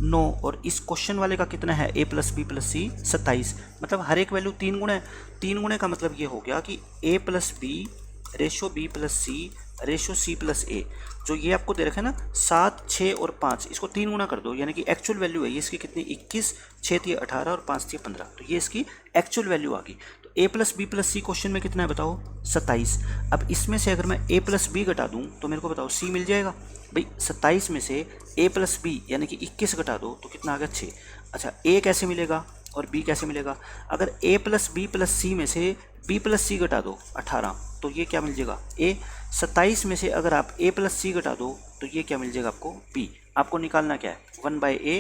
9 और इस क्वेश्चन वाले का कितना है ए प्लस बी प्लस सी 27। मतलब हर एक वैल्यू 3 गुना है। 3 गुने का मतलब ये हो गया कि A plus B ratio B plus C ratio C plus A, जो ये आपको दे रखा है ना 7 6 और 5, इसको 3 गुना कर दो, यानी कि एक्चुअल वैल्यू है ये इसकी कितनी 21, 6 3 18 और 5 3 15, तो ये इसकी एक्चुअल वैल्यू आ गई। तो ए प्लस बी प्लस सी क्वेश्चन में कितना है बताओ 27। अब इसमें से अगर मैं ए प्लस बी घटा दूँ तो मेरे को बताओ सी मिल जाएगा भाई। 27 में से ए प्लस बी यानी कि 21 घटा दो तो कितना आ गया 6। अच्छा ए कैसे मिलेगा और बी कैसे मिलेगा, अगर ए प्लस बी प्लस सी में से बी प्लस सी घटा दो 18, तो ये क्या मिल जाएगा ए। 27 में से अगर आप ए प्लस सी घटा दो तो ये क्या मिल जाएगा आपको बी। आपको निकालना क्या है 1/a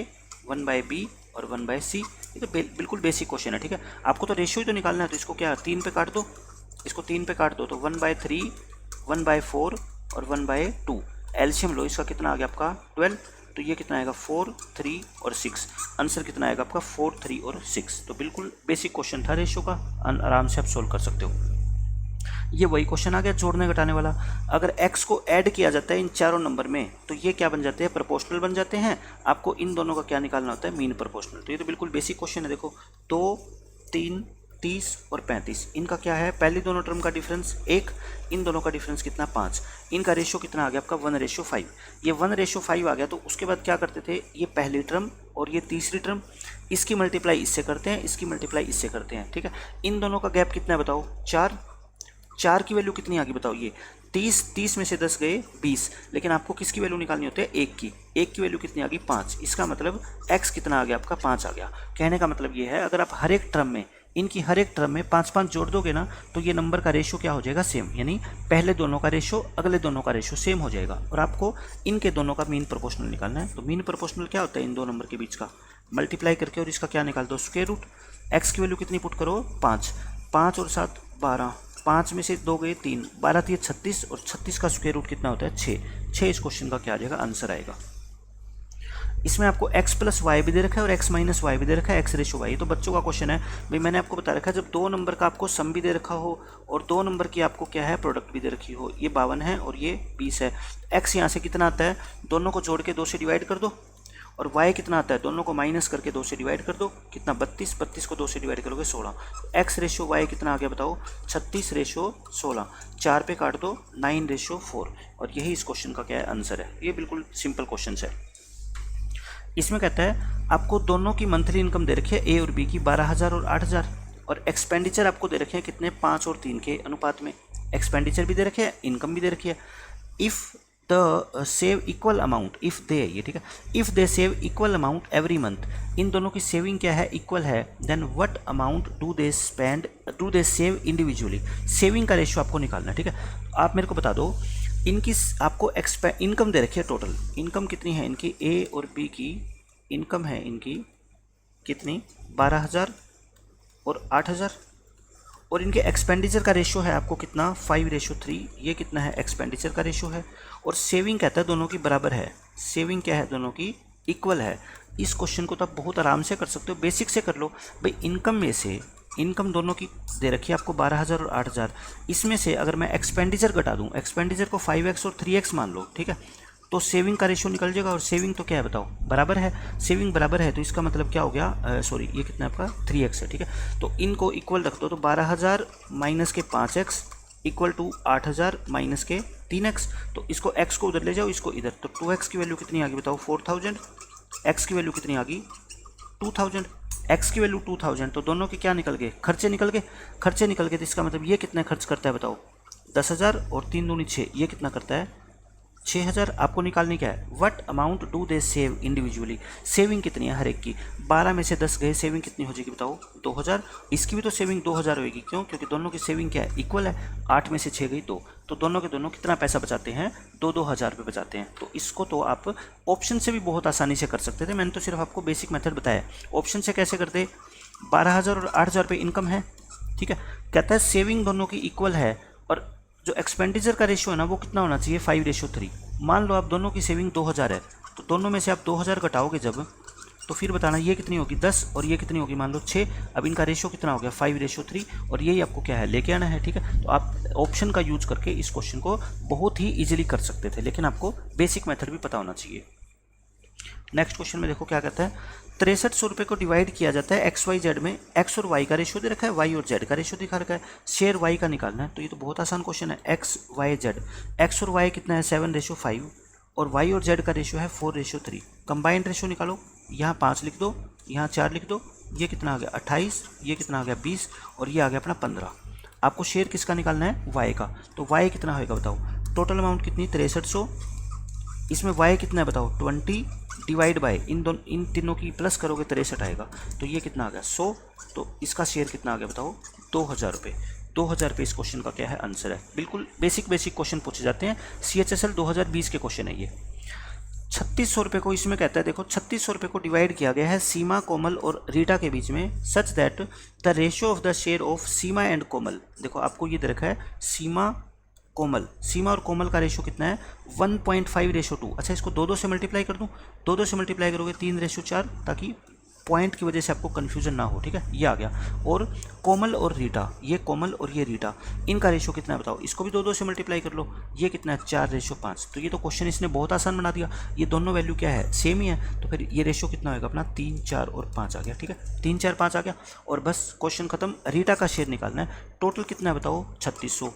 1/b और 1/c। ये तो बिल्कुल बेसिक क्वेश्चन है, ठीक है। आपको तो रेशियो ही तो निकालना है, तो इसको क्या 3 पे काट दो, इसको 3 पे काट दो तो 1/3 1/4 और 1/2। एलसीएम लो, इसका कितना आ गया आपका 12, तो ये कितना आएगा 4 3 और 6। आंसर कितना आएगा आपका 4 3 और 6। तो बिल्कुल बेसिक क्वेश्चन था रेशियो का, आराम से आप सोल्व कर सकते हो। ये वही क्वेश्चन आ गया जोड़ने घटाने वाला। अगर x को ऐड किया जाता है इन चारों नंबर में तो ये क्या बन जाते हैं प्रोपोर्शनल बन जाते हैं। आपको इन दोनों का क्या निकालना होता है मीन प्रोपोर्शनल। तो ये तो बिल्कुल बेसिक क्वेश्चन है। देखो 2 3 30 और 35, इनका क्या है पहली दोनों टर्म का डिफरेंस 1, इन दोनों का डिफरेंस कितना 5, इनका रेशियो कितना आ गया आपका 1:5। ये 1:5 आ गया तो उसके बाद क्या करते थे, ये पहली टर्म और ये तीसरी टर्म, इसकी मल्टीप्लाई इससे करते हैं, इसकी मल्टीप्लाई इससे करते हैं, ठीक है। इन दोनों का गैप कितना है बताओ 4 की वैल्यू कितनी आ गई बताओ, ये 30 में से 10 गए 20, लेकिन आपको किसकी वैल्यू निकालनी होती है 1 की वैल्यू कितनी आ गई 5। इसका मतलब x कितना आ गया आपका 5 आ गया। कहने का मतलब ये है अगर आप हर एक टर्म में इनकी हर एक टर्म में 5 जोड़ दोगे ना तो ये नंबर का रेशियो क्या हो जाएगा सेम, यानी पहले दोनों का रेशियो अगले दोनों का रेशियो सेम हो जाएगा। और आपको इनके दोनों का मीन प्रोपोर्शनल निकालना है। तो मीन प्रोपोर्शनल क्या होता है, इन दो नंबर के बीच का मल्टीप्लाई करके और इसका क्या निकाल दो स्क्वायर रूट। x की वैल्यू कितनी पुट करो 5 और 7 12, 5 में से 2 गए 3, 12 3 36 और 36 का स्क्वायर रूट कितना होता है 6। इस क्वेश्चन का क्या आ जाएगा आंसर आएगा। इसमें आपको x प्लस वाई भी दे रखा है और x माइनस वाई भी दे रखा है, x रेशो वाई। तो बच्चों का क्वेश्चन है भाई, मैंने आपको बता रखा है जब 2 नंबर का आपको सम भी दे रखा हो और 2 नंबर की आपको क्या है प्रोडक्ट भी दे रखी हो, ये 52 है और ये 20 है। x यहाँ से कितना आता है, दोनों को जोड़ के 2 से डिवाइड कर दो, और y कितना आता है, दोनों को माइनस करके 2 से डिवाइड कर दो, कितना 32 को 2 से डिवाइड करोगे 16। x रेशो y कितना आ गया बताओ 36 रेशो 16, 4 पे काट दो 9 रेशो 4। और यही इस क्वेश्चन का क्या है आंसर है। ये बिल्कुल सिंपल क्वेश्चन है। इसमें कहता है आपको दोनों की मंथली इनकम दे रखी है ए और बी की 12,000 और 8,000, और एक्सपेंडिचर आपको दे रखे हैं कितने 5 और 3 के अनुपात में। एक्सपेंडिचर भी दे रखे हैं, इनकम भी दे रखी है। If the save equal amount, if they, ये ठीक है, if they save equal amount every month, इन दोनों की सेविंग क्या है इक्वल है, then what amount do they save individually. Saving का रेशियो आपको निकालना है, ठीक है। आप मेरे को बता दो इनकी आपको इनकम दे रखी है, टोटल इनकम कितनी है इनकी, ए और बी की इनकम है इनकी कितनी 12,000 और 8,000, और इनके एक्सपेंडिचर का रेशियो है आपको कितना 5:3, ये कितना है एक्सपेंडिचर का रेशियो है। और सेविंग कहता है दोनों की बराबर है, सेविंग क्या है दोनों की इक्वल है। इस क्वेश्चन को तो आप बहुत आराम से कर सकते हो, बेसिक से कर लो भाई। इनकम में से इनकम दोनों की दे रखी है आपको 12,000 और 8,000, इसमें से अगर मैं एक्सपेंडिचर घटा दूँ, एक्सपेंडिचर को 5x और 3x मान लो, ठीक है, तो सेविंग का रेशियो निकल जाएगा। और सेविंग तो क्या है बताओ बराबर है, सेविंग बराबर है तो इसका मतलब क्या हो गया, सॉरी ये कितना आपका 3x है, ठीक है। तो इनको इक्वल रख दो, तो 12,000 माइनस के 5x इक्वल टू 8000 माइनस के 3x। तो इसको x को उधर ले जाओ, इसको इधर, तो 2x की वैल्यू कितनी आ गई बताओ 4000, x की वैल्यू कितनी आ गई 2000, x की वैल्यू 2000। तो दोनों के क्या निकल गए, खर्चे निकल गए। खर्चे निकल गए तो इसका मतलब ये कितना खर्च करता है बताओ 10,000 और 3 दूनी 6, ये कितना करता है 6000। आपको निकालनी क्या है, what amount do they save individually, saving कितनी है हर एक की। 12 में से 10 गए, सेविंग कितनी हो जाएगी बताओ 2000। इसकी भी तो सेविंग 2000 होगी, क्यों, क्योंकि दोनों की सेविंग क्या है इक्वल है। 8 में से 6 गई 2, तो दोनों के दोनों कितना पैसा बचाते हैं 2-2 हज़ार रुपये बचाते हैं। तो इसको तो आप ऑप्शन से भी बहुत आसानी से कर सकते थे, मैंने तो सिर्फ आपको बेसिक मेथड बताया। ऑप्शन से कैसे करते, 12,000 और 8,000 रुपये इनकम है, ठीक है। कहता है सेविंग दोनों की इक्वल है और जो एक्सपेंडिचर का रेशियो है ना वो कितना होना चाहिए 5:3। मान लो आप दोनों की सेविंग 2000 है, तो दोनों में से आप 2000 घटाओगे जब, तो फिर बताना ये कितनी होगी 10 और ये कितनी होगी मान लो 6। अब इनका रेशियो कितना हो गया 5:3 और यही आपको क्या है लेके आना है, ठीक है। तो आप ऑप्शन का यूज करके इस क्वेश्चन को बहुत ही ईजिली कर सकते थे, लेकिन आपको बेसिक मेथड भी पता होना चाहिए। नेक्स्ट क्वेश्चन में देखो क्या कहता है, 6300 रुपये को डिवाइड किया जाता है एक्स वाई जेड में। एक्स और वाई का रेशियो दे रखा है, वाई और जेड का रेशियो दिखा रखा है, शेयर वाई का निकालना है। तो ये तो बहुत आसान क्वेश्चन है, एक्स वाई जेड। एक्स और वाई कितना है 7:5 और वाई और जेड का रेशियो है 4:3। कंबाइंड रेशियो निकालो, यहाँ 5 लिख दो, यहाँ 4 लिख दो, ये कितना आ गया 28, ये कितना आ गया 20 और ये आ गया अपना 15। आपको शेयर किसका निकालना है वाई का, तो वाई कितना होएगा बताओ, टोटल अमाउंट कितनी 6300, इसमें वाई कितना है बताओ 20 डिवाइड बाय इन तीनों की प्लस करोगे 63 आएगा, तो ये कितना आ गया 100। तो इसका शेयर कितना आ गया बताओ 2000 रुपये। 2000 रुपये इस क्वेश्चन का क्या है आंसर है। बिल्कुल बेसिक क्वेश्चन पूछे जाते हैं, CHSL 2020 के क्वेश्चन है ये। 3600 रुपये को इसमें कहता है, देखो 3600 रुपये को डिवाइड किया गया है सीमा, कोमल और रीटा के बीच में, such that the ratio of the share of Seema and Komal. देखो आपको ये दे रखा है सीमा कोमल, सीमा और कोमल का रेशियो कितना है 1.5:2। अच्छा इसको 2 से मल्टीप्लाई कर दूं, 2 से मल्टीप्लाई करोगे 3:4, ताकि पॉइंट की वजह से आपको कन्फ्यूजन ना हो, ठीक है। ये आ गया। और कोमल और रीटा, ये कोमल और ये रीटा, इनका रेशियो कितना है बताओ, इसको भी 2 से मल्टीप्लाई कर लो, ये कितना है 4:5। तो ये तो क्वेश्चन इसने बहुत आसान बना दिया, ये दोनों वैल्यू क्या है सेम ही है, तो फिर ये रेशियो कितना होगा अपना 3, 4 और 5 आ गया, ठीक है। 3, 4, 5 आ गया और बस क्वेश्चन खत्म। रीटा का शेयर निकालना है, टोटल कितना है बताओ 3600।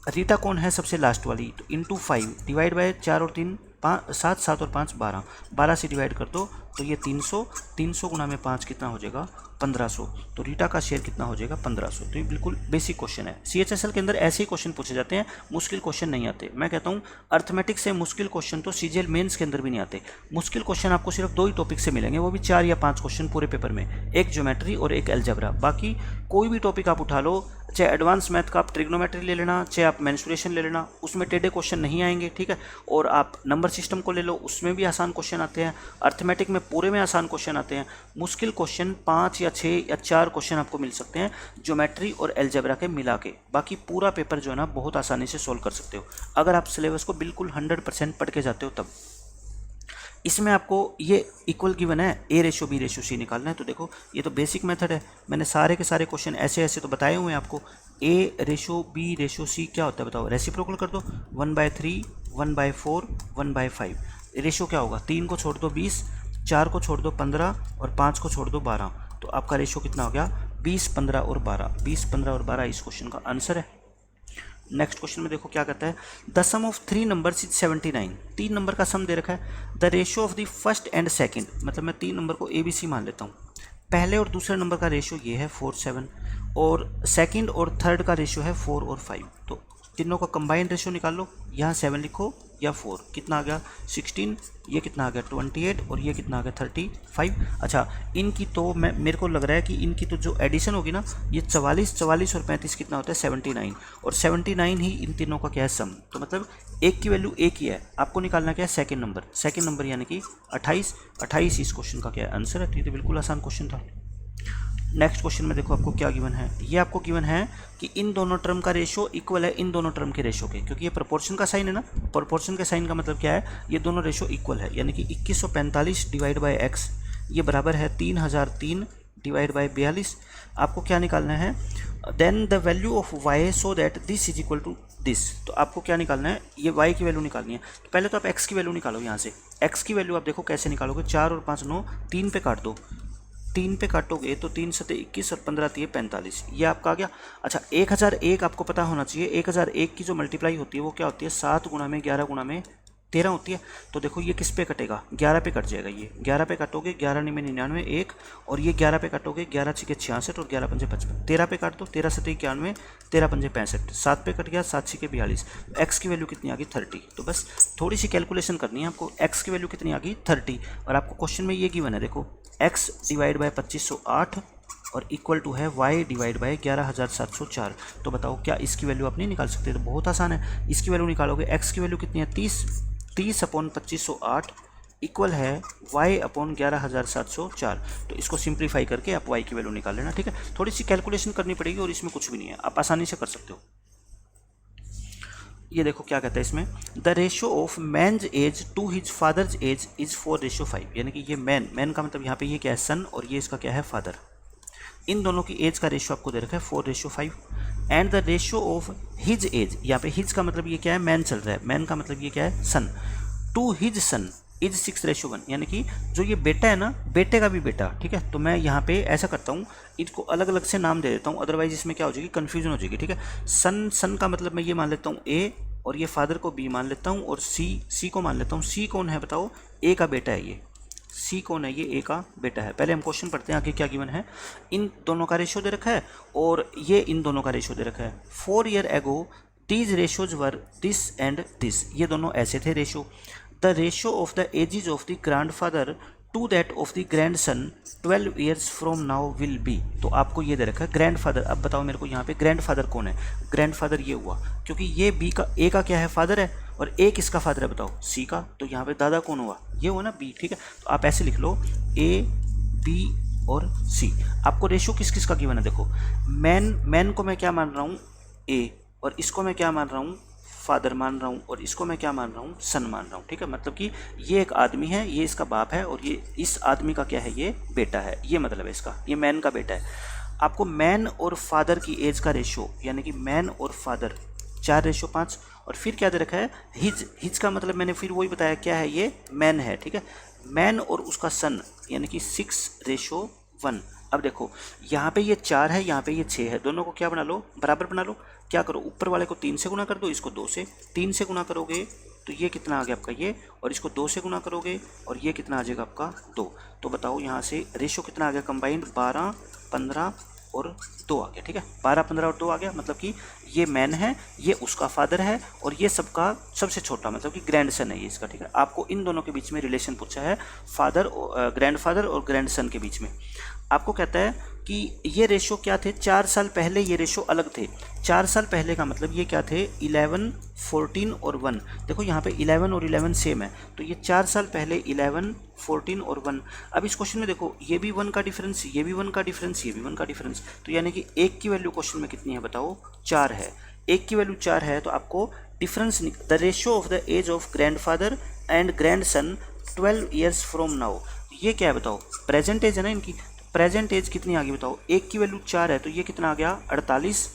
रीटा कौन है सबसे लास्ट वाली, तो इंटू 5 डिवाइड बाय 4 और 3 5, 7, 7 और 5 12, 12 से डिवाइड कर दो तो ये 300, 300 गुना में 5 कितना हो जाएगा 1500। तो रीटा का शेयर कितना हो जाएगा 1500। तो ये बिल्कुल बेसिक क्वेश्चन है। CHSL के अंदर ऐसे ही क्वेश्चन पूछे जाते हैं, मुश्किल क्वेश्चन नहीं आते। मैं कहता हूँ अर्थमेटिक्स से मुश्किल क्वेश्चन तो CGL मेंस के अंदर भी नहीं आते। मुश्किल क्वेश्चन आपको सिर्फ 2 ही टॉपिक से मिलेंगे, वो भी 4 या 5 क्वेश्चन पूरे पेपर में, एक ज्योमेट्री और एक अलजेब्रा। बाकी कोई भी टॉपिक आप उठा लो, चाहे एडवांस मैथ का आप ट्रिग्नोमेट्री ले लेना, चाहे आप मेंसुरेशन ले लेना, उसमें टेढ़े क्वेश्चन नहीं आएंगे, ठीक है। और आप नंबर सिस्टम को ले लो, उसमें भी आसान क्वेश्चन आते हैं। अर्थमेटिक में पूरे में आसान क्वेश्चन आते हैं। मुश्किल क्वेश्चन 5 या 6 या 4 क्वेश्चन आपको मिल सकते हैं ज्योमेट्री और अलजेब्रा के मिला के। बाकी पूरा पेपर जो है ना बहुत आसानी से सोल्व कर सकते हो, अगर आप सिलेबस को बिल्कुल 100% पढ़ के जाते हो तब। इसमें आपको ये इक्वल गिवन है A:B:C निकालना है। तो देखो ये तो बेसिक मेथड है, मैंने सारे के सारे क्वेश्चन ऐसे ऐसे तो बताए हुए हैं आपको। A:B:C क्या होता है बताओ, रेसिप्रोकल कर दो, 1/3, 1/4, 1/5। रेशियो क्या होगा, 3 को छोड़ दो 20, 4 को छोड़ दो 15 और 5 को छोड़ दो 12। तो आपका रेशियो कितना हो गया 20, 15 और 12। 20, 15 और 12 इस क्वेश्चन का आंसर है। नेक्स्ट क्वेश्चन में देखो क्या कहता है, the sum of 3 numbers is 79। 3 number का सम दे रखा है। The ratio of the first and second, मतलब मैं 3 नंबर को ABC मान लेता हूँ। पहले और दूसरे नंबर का रेशियो ये है 4, 7 और सेकंड और थर्ड का रेशियो है 4 और 5। तो तीनों का कंबाइंड रेशियो निकाल लो, यहाँ 7 लिखो या 4, कितना आ गया 16, ये कितना आ गया 28 और ये कितना आ गया 35। अच्छा इनकी तो मेरे को लग रहा है कि इनकी तो जो एडिशन होगी ना, ये 44, 44 और 35 कितना होता है 79, और 79 ही इन तीनों का क्या है सम। तो मतलब एक की वैल्यू एक ही है, आपको निकालना क्या है सेकंड नंबर यानी कि 28 इस क्वेश्चन का क्या है आंसर है। ठीक है, बिल्कुल आसान क्वेश्चन था। नेक्स्ट क्वेश्चन में देखो आपको क्या गिवन है, ये आपको गिवन है कि इन दोनों टर्म का रेशियो इक्वल है इन दोनों टर्म के रेशियो के, क्योंकि ये प्रोपोर्शन का साइन है ना। प्रोपोर्शन के साइन का मतलब क्या है, ये दोनों रेशियो इक्वल है, यानी कि 2145 डिवाइड बाय x ये बराबर है 3003 डिवाइड बाय 42। आपको क्या निकालना है, then the value of y so that this is equal to this. तो आपको क्या निकालना है, ये y की वैल्यू निकालनी है। तो पहले तो आप x की वैल्यू निकालो, यहाँ से x की वैल्यू आप देखो कैसे निकालोगे, 4 और 5 9, 3 पे काट दो, 3 पे काटोगे तो 3 सते 21 और 15 आती है 45, ये आपका आ गया। अच्छा 1001 आपको पता होना चाहिए, 1001 की जो मल्टीप्लाई होती है वो क्या होती है, 7 गुणा में 11 गुणा में 13 होती है। तो देखो ये किस पे कटेगा, 11 पे कट जाएगा, ये 11 पे काटोगे 11 में 99 1, और ये 11 पे काटोगे 11 6 66 और 11 पंजे 55, 13 पे काट दो 13 7 91, 13 पंजे 65, 7 पे कट गया 7 6 42, एक्स की वैल्यू कितनी आ गई 30। तो बस थोड़ी सी कैलकुलेशन करनी है आपको, एक्स की वैल्यू कितनी आ गई 30, और आपको क्वेश्चन में ये गिवन है, देखो एक्स डिवाइड बाय 2508 और इक्वल टू है y डिवाइड बाय 11704। तो बताओ क्या इसकी वैल्यू आप नहीं निकाल सकते, तो बहुत आसान है, इसकी वैल्यू निकालोगे, x की वैल्यू कितनी है 30 अपॉन 2508 इक्वल है y अपॉन 11704। तो इसको सिंप्लीफाई करके आप y की वैल्यू निकाल लेना, ठीक है। थोड़ी सी कैलकुलेशन करनी पड़ेगी और इसमें कुछ भी नहीं है, आप आसानी से कर सकते हो। ये देखो क्या कहता है इसमें, the ratio of Manoj's age to his father's age is 4:5, यानी कि ये मैन का मतलब यहाँ पे ये क्या है सन, और ये इसका क्या है फादर, इन दोनों की एज का रेशियो आपको दे रखा है 4:5, and the ratio of his age, यहाँ पे हिज का मतलब ये क्या है मैन चल रहा है, मैन का मतलब ये क्या है सन, टू हिज सन इज 6:1, यानी कि जो ये बेटा है ना, बेटे का भी बेटा, ठीक है। तो मैं यहाँ पे ऐसा करता हूँ, इसको अलग अलग से नाम दे देता हूँ, अदरवाइज इसमें क्या हो जाएगी कन्फ्यूजन हो जाएगी, ठीक है। सन का मतलब मैं ये मान लेता हूँ ए, और ये फादर को बी मान लेता हूँ, और सी को मान लेता हूँ। सी कौन है बताओ, ए का बेटा है ये, सी कौन है, ये ए का बेटा है। पहले हम क्वेश्चन पढ़ते हैं आगे क्या गिवन है, इन दोनों का रेशियो दे रखा है और ये इन दोनों का रेशियो दे रखा है। 4 years ago these ratios were this and this, ये दोनों ऐसे थे ratio. The ratio of the ages of the grandfather to that of the grandson 12 years from now will be. तो आपको ये दे रखा है ग्रैंडफादर। अब बताओ मेरे को यहाँ पे ग्रैंडफादर कौन है, ग्रैंडफादर ये हुआ, क्योंकि ये बी का, ए का क्या है फादर है, और ए किसका फादर है बताओ, सी का। तो यहाँ पे दादा कौन हुआ, ये हुआ ना बी, ठीक है। तो आप ऐसे लिख लो ए बी और सी। आपको रेशियो किस किस का गिवन है, देखो मैन को मैं क्या मान रहा हूँ ए, और इसको मैं क्या मान रहा हूँ फादर मान रहा हूँ, और इसको मैं क्या मान रहा हूँ सन मान रहा हूँ, ठीक है। मतलब कि ये एक आदमी है, ये इसका बाप है, और ये इस आदमी का क्या है, ये बेटा है, ये मतलब है इसका, ये मैन का बेटा है। आपको मैन और फादर की एज का रेशियो, यानी कि मैन और फादर 4:5, और फिर क्या दे रखा है हिज का मतलब मैंने फिर वही बताया क्या है, ये मैन है, ठीक है। मैन और उसका सन यानी कि 6:1। अब देखो यहाँ पे ये 4 है, यहाँ पे ये 6 है, दोनों को क्या बना लो, बराबर बना लो। क्या करो, ऊपर वाले को 3 से गुना कर दो, इसको 2 से, 3 से गुना करोगे तो ये कितना आ गया आपका ये, और इसको 2 से गुना करोगे और ये कितना आ जाएगा आपका 2। तो बताओ यहाँ से रेशियो कितना आ गया कंबाइंड, 12 15 और 2 आ गया, ठीक है। 12 15 और 2 आ गया, मतलब कि ये मैन है, ये उसका फादर है, और ये सबका सबसे छोटा मतलब कि ग्रैंडसन है ये इसका, ठीक है। आपको इन दोनों के बीच में रिलेशन पूछा है, फादर ग्रैंडफादर और ग्रैंडसन के बीच में। आपको कहता है कि ये रेशो क्या थे, 4 साल पहले ये रेशो अलग थे। 4 साल पहले का मतलब ये क्या थे, 11 14 और 1। देखो यहाँ पे 11 और 11 सेम है, तो ये 4 साल पहले 11 14 और 1। अब इस क्वेश्चन में देखो ये भी 1 का डिफरेंस, ये भी 1 का डिफरेंस, ये भी 1 का डिफरेंस, तो यानी कि 1 की वैल्यू क्वेश्चन में कितनी है बताओ, 4 है। 1 की वैल्यू 4 है, तो आपको difference, the ratio of the age of grandfather and grandson 12 years from now. ये क्या है बताओ, प्रेजेंट एज है ना इनकी, प्रेजेंट एज कितनी आ गई बताओ, 1 की वैल्यू 4 है, तो ये कितना आ गया 48,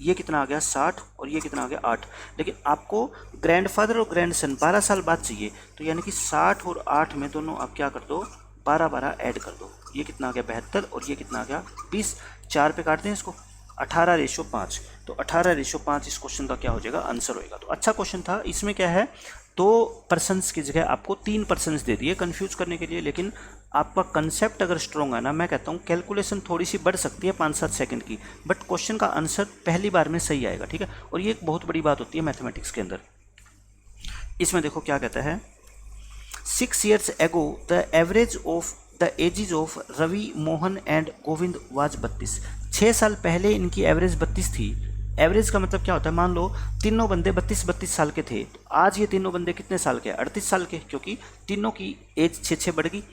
ये कितना आ गया 60, और ये कितना आ गया 8। लेकिन आपको ग्रैंडफादर और ग्रैंडसन 12 साल बाद चाहिए, तो यानी कि 60 और 8 में दोनों आप क्या कर दो, 12 12 ऐड कर दो, ये कितना आ गया 72, और ये कितना आ गया 20। 4 पे काटते हैं इसको, 18:5। तो 18:5 इस क्वेश्चन का क्या हो जाएगा, आंसर होएगा। तो अच्छा क्वेश्चन था। इसमें क्या है, 2 पर्सन्स की जगह आपको 3 पर्सन्स दे दिए कंफ्यूज करने के लिए, लेकिन आपका कंसेप्ट अगर स्ट्रॉन्ग है ना, मैं कहता हूँ कैलकुलेशन थोड़ी सी बढ़ सकती है 5-7 सेकंड की, बट क्वेश्चन का आंसर पहली बार में सही आएगा, ठीक है। और ये एक बहुत बड़ी बात होती है मैथमेटिक्स के अंदर। इसमें देखो क्या कहता है, 6 years ago the average of the ages of Ravi Mohan and Govind was 32। 6 साल पहले इनकी एवरेज 32 थी। एवरेज का मतलब क्या होता है, मान लो तीनों बंदे 32 साल के थे, तो आज ये तीनों बंदे कितने साल के, 38 साल के, क्योंकि तीनों की एज 6 बढ़ गई।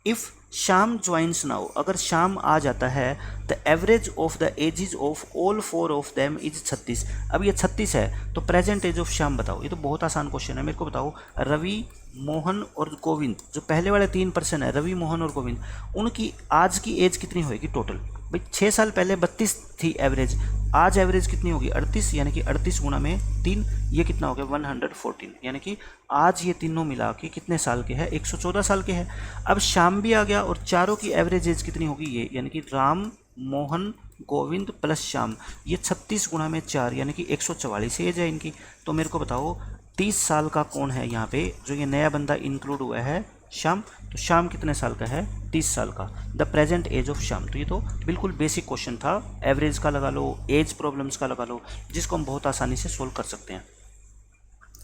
इफ़ शाम ज्वाइंस नाउ, अगर शाम आ जाता है, the average of the ages of all 4 of them is 36। अब ये 36 है, तो प्रेजेंट एज ऑफ शाम बताओ। ये तो बहुत आसान क्वेश्चन है, मेरे को बताओ रवि मोहन और गोविंद, जो पहले वाले 3 पर्सन है रवि मोहन और गोविंद, उनकी आज की एज कितनी होएगी टोटल। भाई 6 साल पहले 32 थी एवरेज, आज एवरेज कितनी होगी 38, यानी कि 38 गुणा में 3, ये कितना हो गया 114, यानी कि आज ये तीनों मिला के कितने साल के हैं, 114 साल के हैं। अब शाम भी आ गया गया और चारों की एवरेज एज कितनी होगी ये, यानी कि राम, मोहन, गोविंद प्लस श्याम, ये 36 गुणा में 4 यानी कि 144 एज है इनकी। तो मेरे को बताओ 30 साल का कौन है यहाँ पे, जो ये नया बंदा इंक्लूड हुआ है श्याम। तो श्याम कितने साल का है, 30 साल का। The present age of Shyam. तो ये तो बिल्कुल बेसिक क्वेश्चन था, एवरेज का लगा लो, एज प्रॉब्लम्स का लगा लो, जिसको हम बहुत आसानी से सोल्व कर सकते हैं।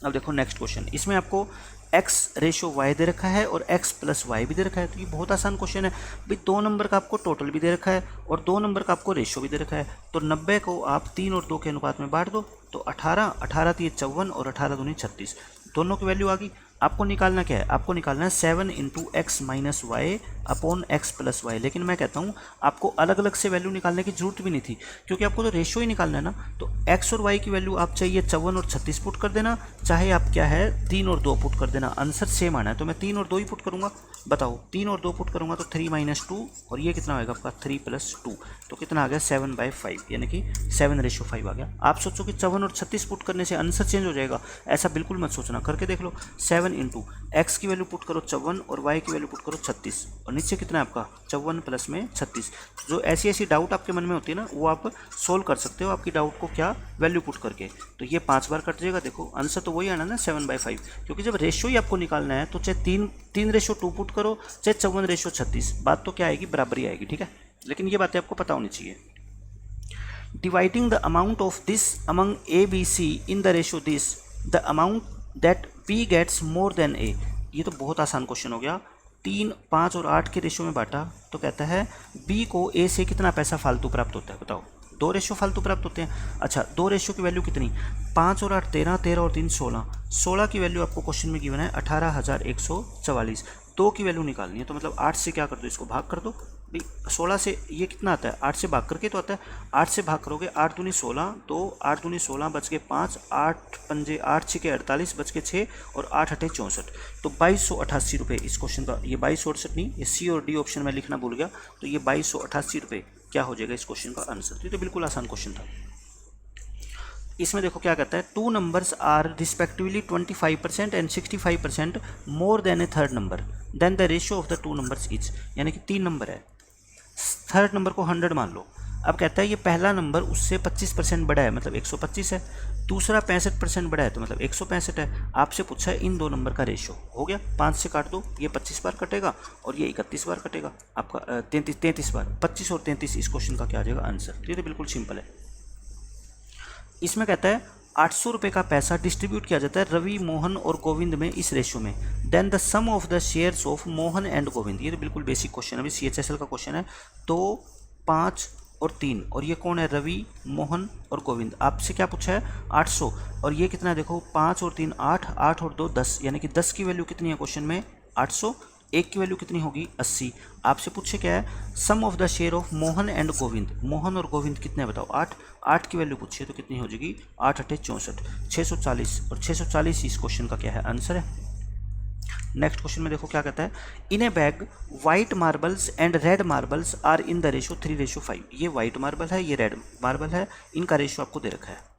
अब देखो नेक्स्ट क्वेश्चन, इसमें आपको x रेशो y दे रखा है और x प्लस वाई भी दे रखा है। तो ये बहुत आसान क्वेश्चन है भाई, 2 नंबर का आपको टोटल भी दे रखा है और 2 नंबर का आपको रेशो भी दे रखा है। तो 90 को आप 3 और 2 के अनुपात में बांट दो, तो 18 18 3 54 और 18 दूनी 36, दोनों की वैल्यू आ गई। आपको निकालना क्या है, आपको निकालना है 7 into X minus Y upon X plus Y. लेकिन मैं कहता हूँ आपको अलग अलग से वैल्यू निकालने की जरूरत भी नहीं थी, क्योंकि आपको तो रेशियो ही निकालना है ना। तो एक्स और वाई की वैल्यू आप चाहिए 54 और 36 पुट कर देना, चाहे आप क्या है 3 और 2 पुट कर देना, आंसर सेम आना है। तो मैं 3 और 2 ही पुट करूँगा, बताओ 3 और 2 पुट करूँगा तो 3 माइनस 2 और ये कितना होगा आपका 3 प्लस 2, तो कितना आ गया 7/5 यानी कि 7:5 आ गया। आप सोचो कि 54 और 36 पुट करने से आंसर चेंज हो जाएगा, ऐसा बिल्कुल मत सोचना, करके देख लो। 7 इंटू एक्स की वैल्यू पुट करो 54 और वाई की वैल्यू पुट करो 36 और नीचे कितना है आपका 54 प्लस में 36। जो ऐसी डाउट आपके मन में होती है ना, वो आप सोल्व कर सकते हो आपकी डाउट को क्या वैल्यू पुट करके। तो ये 5 बार कट जाएगा, देखो आंसर तो वही आना ना 7/5, क्योंकि जब रेशियो ही आपको निकालना है तो चाहे 3:2 पुट करो, चाहे 54:36, बात तो क्या आएगी, बराबरी आएगी, ठीक है। लेकिन ये बातें आपको पता होनी चाहिए। Dividing the amount of this among A B C in the ratio this, the amount that B gets more than A. ये तो बहुत आसान क्वेश्चन हो गया। 3, 5 और 8 के रेशियो में बांटा, तो कहता है बी को ए से कितना पैसा फालतू प्राप्त होता है, बताओ। 2 रेशियो फालतू प्राप्त होते हैं। अच्छा 2 रेशियो की वैल्यू कितनी, 5 और 8 13, 13 और 3 16, 16 की वैल्यू आपको क्वेश्चन में गिवन है 18,144। 2 की वैल्यू निकालनी है, तो मतलब 8 से क्या कर दो, इसको भाग कर दो भाई। 16 से ये कितना आता है, 8 से भाग करके तो आता है, 8 से भाग करोगे 8 दूनी 16, तो 8 दूनी 16 बच के 5, 8 पंजे 8 6 48 बच के 6 और 8 8 64, तो 2288 रुपये इस क्वेश्चन का। ये 2268 नहीं, ये सी और डी ऑप्शन में लिखना भूल गया, तो ये 2288 रुपये क्या हो जाएगा इस क्वेश्चन का आंसर। तो ये तो बिल्कुल आसान क्वेश्चन था। इसमें देखो क्या कहता है, 2 numbers are respectively 25% and 65% more than a third number, then the ratio of the 2 numbers is. यानी कि 3 नंबर है, थर्ड नंबर को 100 मान लो। अब कहता है ये पहला नंबर उससे 25% बड़ा है, मतलब 125 है, दूसरा 65% बड़ा है, तो मतलब 165 है। आपसे पूछा है इन 2 नंबर का रेशियो, हो गया 5 से काट दो, ये 25 बार कटेगा और ये 31 बार कटेगा आपका, 33 बार, 25 और 33 इस क्वेश्चन का क्या आ जाएगा आंसर। तो ये तो बिल्कुल सिंपल है। इसमें कहता है 800 रुपये का पैसा डिस्ट्रीब्यूट किया जाता है रवि, मोहन और गोविंद में इस रेशियो में, then the sum of the shares of Mohan and Govind. ये तो बिल्कुल बेसिक क्वेश्चन है, अभी CHSL का क्वेश्चन है। तो 5 और 3 और ये कौन है, रवि, मोहन और गोविंद। आपसे क्या पूछा है 800 और ये कितना है, देखो 5 और 3 8, 8 और 2 10, यानी कि 10 की वैल्यू कितनी है क्वेश्चन में 800, 1 की वैल्यू कितनी होगी 80। आपसे पूछे क्या है, sum of the share of Mohan and Govind. Mohan और गोविंद कितने बताओ 8, 8 की वैल्यू पूछिए तो कितनी हो जाएगी 8 8 64, 640 और 640 इस क्वेश्चन का क्या है आंसर है। नेक्स्ट क्वेश्चन में देखो क्या कहता है, in a bag white marbles and red marbles are in the ratio 3:5। ये वाइट मार्बल है, ये रेड मार्बल है, इनका रेशियो आपको दे रखा है।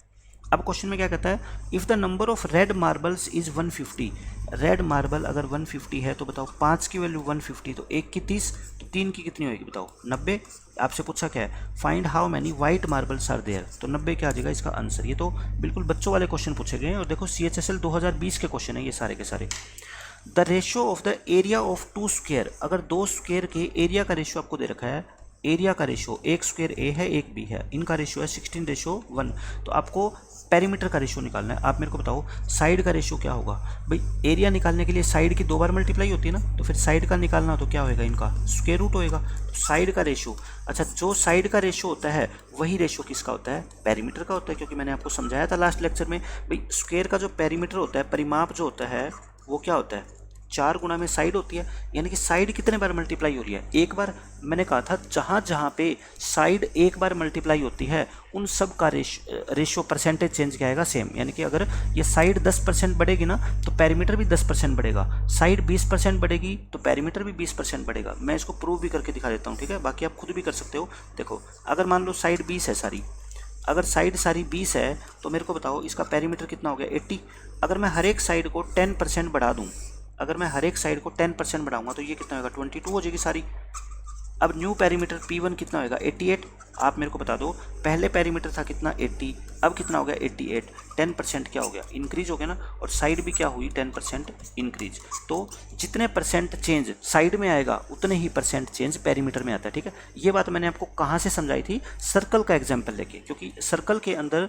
अब क्वेश्चन में क्या कहता है, if the number of red marbles is 150। Red marble अगर 150 है तो बताओ 5 की वैल्यू 150, तो 1 की 30, तो 3 की कितनी होगी बताओ 90। आपसे पूछा क्या है, find how many white marbles are there, तो 90 क्या आ जाएगा इसका आंसर। ये तो बिल्कुल बच्चों वाले क्वेश्चन पूछे गए हैं और देखो CHSL 2020 के क्वेश्चन है ये सारे के सारे। The ratio of the area of 2 square, अगर 2 स्क्वायर के एरिया का रेशियो आपको दे रखा है, एरिया का रेशियो, एक स्क्वायर ए है एक बी है, इनका रेशियो है 16:1, तो आपको पेरीमीटर का रेशियो निकालना है। आप मेरे को बताओ साइड का रेशियो क्या होगा भाई। एरिया निकालने के लिए साइड की 2 बार मल्टीप्लाई होती है ना, तो फिर साइड का निकालना हो तो क्या होएगा, इनका स्क्वायर रूट होएगा। तो साइड का रेशियो, अच्छा जो साइड का रेशियो होता है वही रेशियो किसका होता है, पेरीमीटर का होता है, क्योंकि मैंने आपको समझाया था लास्ट लेक्चर में भाई स्क्वायर का जो पेरीमीटर होता है, परिमाप जो होता है वो क्या होता है 4 गुना में साइड होती है, यानी कि साइड कितने बार मल्टीप्लाई हो रही है, एक बार। मैंने कहा था जहाँ जहाँ पे साइड एक बार मल्टीप्लाई होती है उन सब का रेशियो परसेंटेज चेंज क्या आएगा सेम, यानी कि अगर ये साइड 10% बढ़ेगी ना तो पेरीमीटर भी 10% बढ़ेगा, साइड 20% बढ़ेगी तो पेरीमीटर भी 20% बढ़ेगा। मैं इसको प्रूव भी करके दिखा देता हूँ, ठीक है, बाकी आप खुद भी कर सकते हो। देखो अगर मान लो साइड 20 है सारी, अगर साइड सारी 20 है तो मेरे को बताओ इसका पेरीमीटर कितना हो गया 80। अगर मैं हर एक साइड को 10% बढ़ा दूँ अगर मैं हर एक साइड को 10% बढ़ाऊंगा तो ये कितना होगा 22 हो जाएगी सारी। अब न्यू पेरीमीटर P1 कितना होगा 88। आप मेरे को बता दो, पहले पेरीमीटर था कितना 80, अब कितना हो गया 88। 10% क्या हो गया इंक्रीज हो गया ना, और साइड भी क्या हुई 10% इंक्रीज। तो जितने परसेंट चेंज साइड में आएगा उतने ही परसेंट चेंज पेरीमीटर में आता है, ठीक है। ये बात मैंने आपको कहाँ से समझाई थी, सर्कल का एग्जाम्पल लेके, क्योंकि सर्कल के अंदर,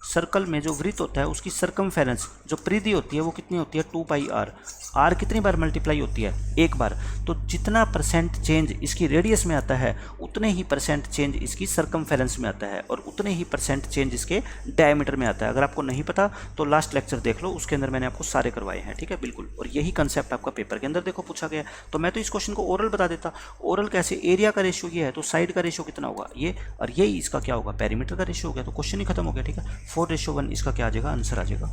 सर्कल में जो वृत्त होता है उसकी सरकमफेरेंस जो परिधि होती है वो कितनी होती है 2πr। आर कितनी बार मल्टीप्लाई होती है, एक बार। तो जितना परसेंट चेंज इसकी रेडियस में आता है उतने ही परसेंट चेंज इसकी सरकमफेरेंस में आता है, और उतने ही परसेंट चेंज इसके डायमीटर में आता है। अगर आपको नहीं पता तो लास्ट लेक्चर देख लो, उसके अंदर मैंने आपको सारे करवाए हैं, ठीक है, बिल्कुल। और यही कंसेप्ट आपका पेपर के अंदर देखो पूछा गया है। तो मैं तो इस क्वेश्चन को ओरल बता देता। ओरल कैसे, एरिया का रेशियो ये है तो साइड का रेशियो कितना होगा ये, और यही इसका क्या होगा पेरीमीटर का रेशियो हो गया, तो क्वेश्चन ही खत्म हो गया, ठीक है। 4:1 इसका क्या आ जाएगा, आंसर आ जाएगा।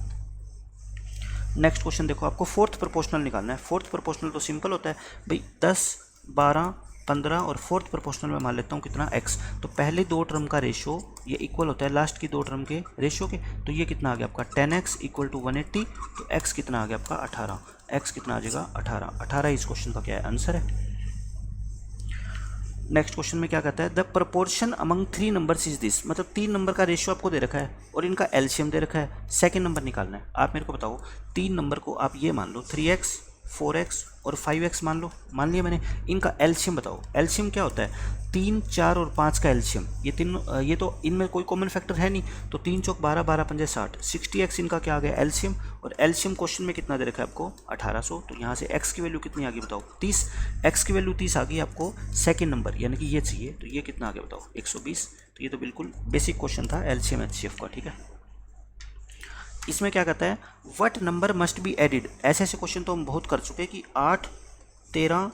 नेक्स्ट क्वेश्चन देखो, आपको फोर्थ प्रोपोर्शनल निकालना है। फोर्थ प्रोपोर्शनल तो सिंपल होता है भाई, 10, 12, 15 और फोर्थ प्रोपोर्शनल में मान लेता हूँ कितना x। तो पहले दो टर्म का रेशियो ये इक्वल होता है लास्ट की दो टर्म के रेशियो के। तो ये कितना आ गया आपका 10x इक्वल टू 180। तो x कितना आ गया आपका 18। x कितना आ जाएगा 18। 18 इस क्वेश्चन का क्या है, आंसर है। नेक्स्ट क्वेश्चन में क्या कहता है, the proportion among 3 numbers is this. मतलब 3 नंबर का रेशियो आपको दे रखा है और इनका एलसीएम दे रखा है, सेकंड नंबर निकालना है। आप मेरे को बताओ 3 नंबर को आप ये मान लो 3x, 4x और 5x मान लो, मान लिया मैंने। इनका एलसीएम बताओ। एलसीएम क्या होता है, 3, 4 और 5 का एलसीएम। ये तीनों, ये तो इनमें कोई कॉमन फैक्टर है नहीं, तो 3 चौक 12, 12 पंजे 60, 60x इनका क्या आ गया एलसीएम। और एलसीएम क्वेश्चन में कितना दे रखा है आपको 1800। तो यहाँ से x की वैल्यू कितनी आ गई बताओ 30। x की वैल्यू 30 आ गई आपको, सेकेंड नंबर यानी कि ये चाहिए। तो ये कितना आ गया बताओ 120। तो ये तो बिल्कुल बेसिक क्वेश्चन था एलसीएम एचसीएफ का, ठीक है। इसमें क्या कहता है, what number must be added. ऐसे ऐसे क्वेश्चन तो हम बहुत कर चुके हैं कि 8, 13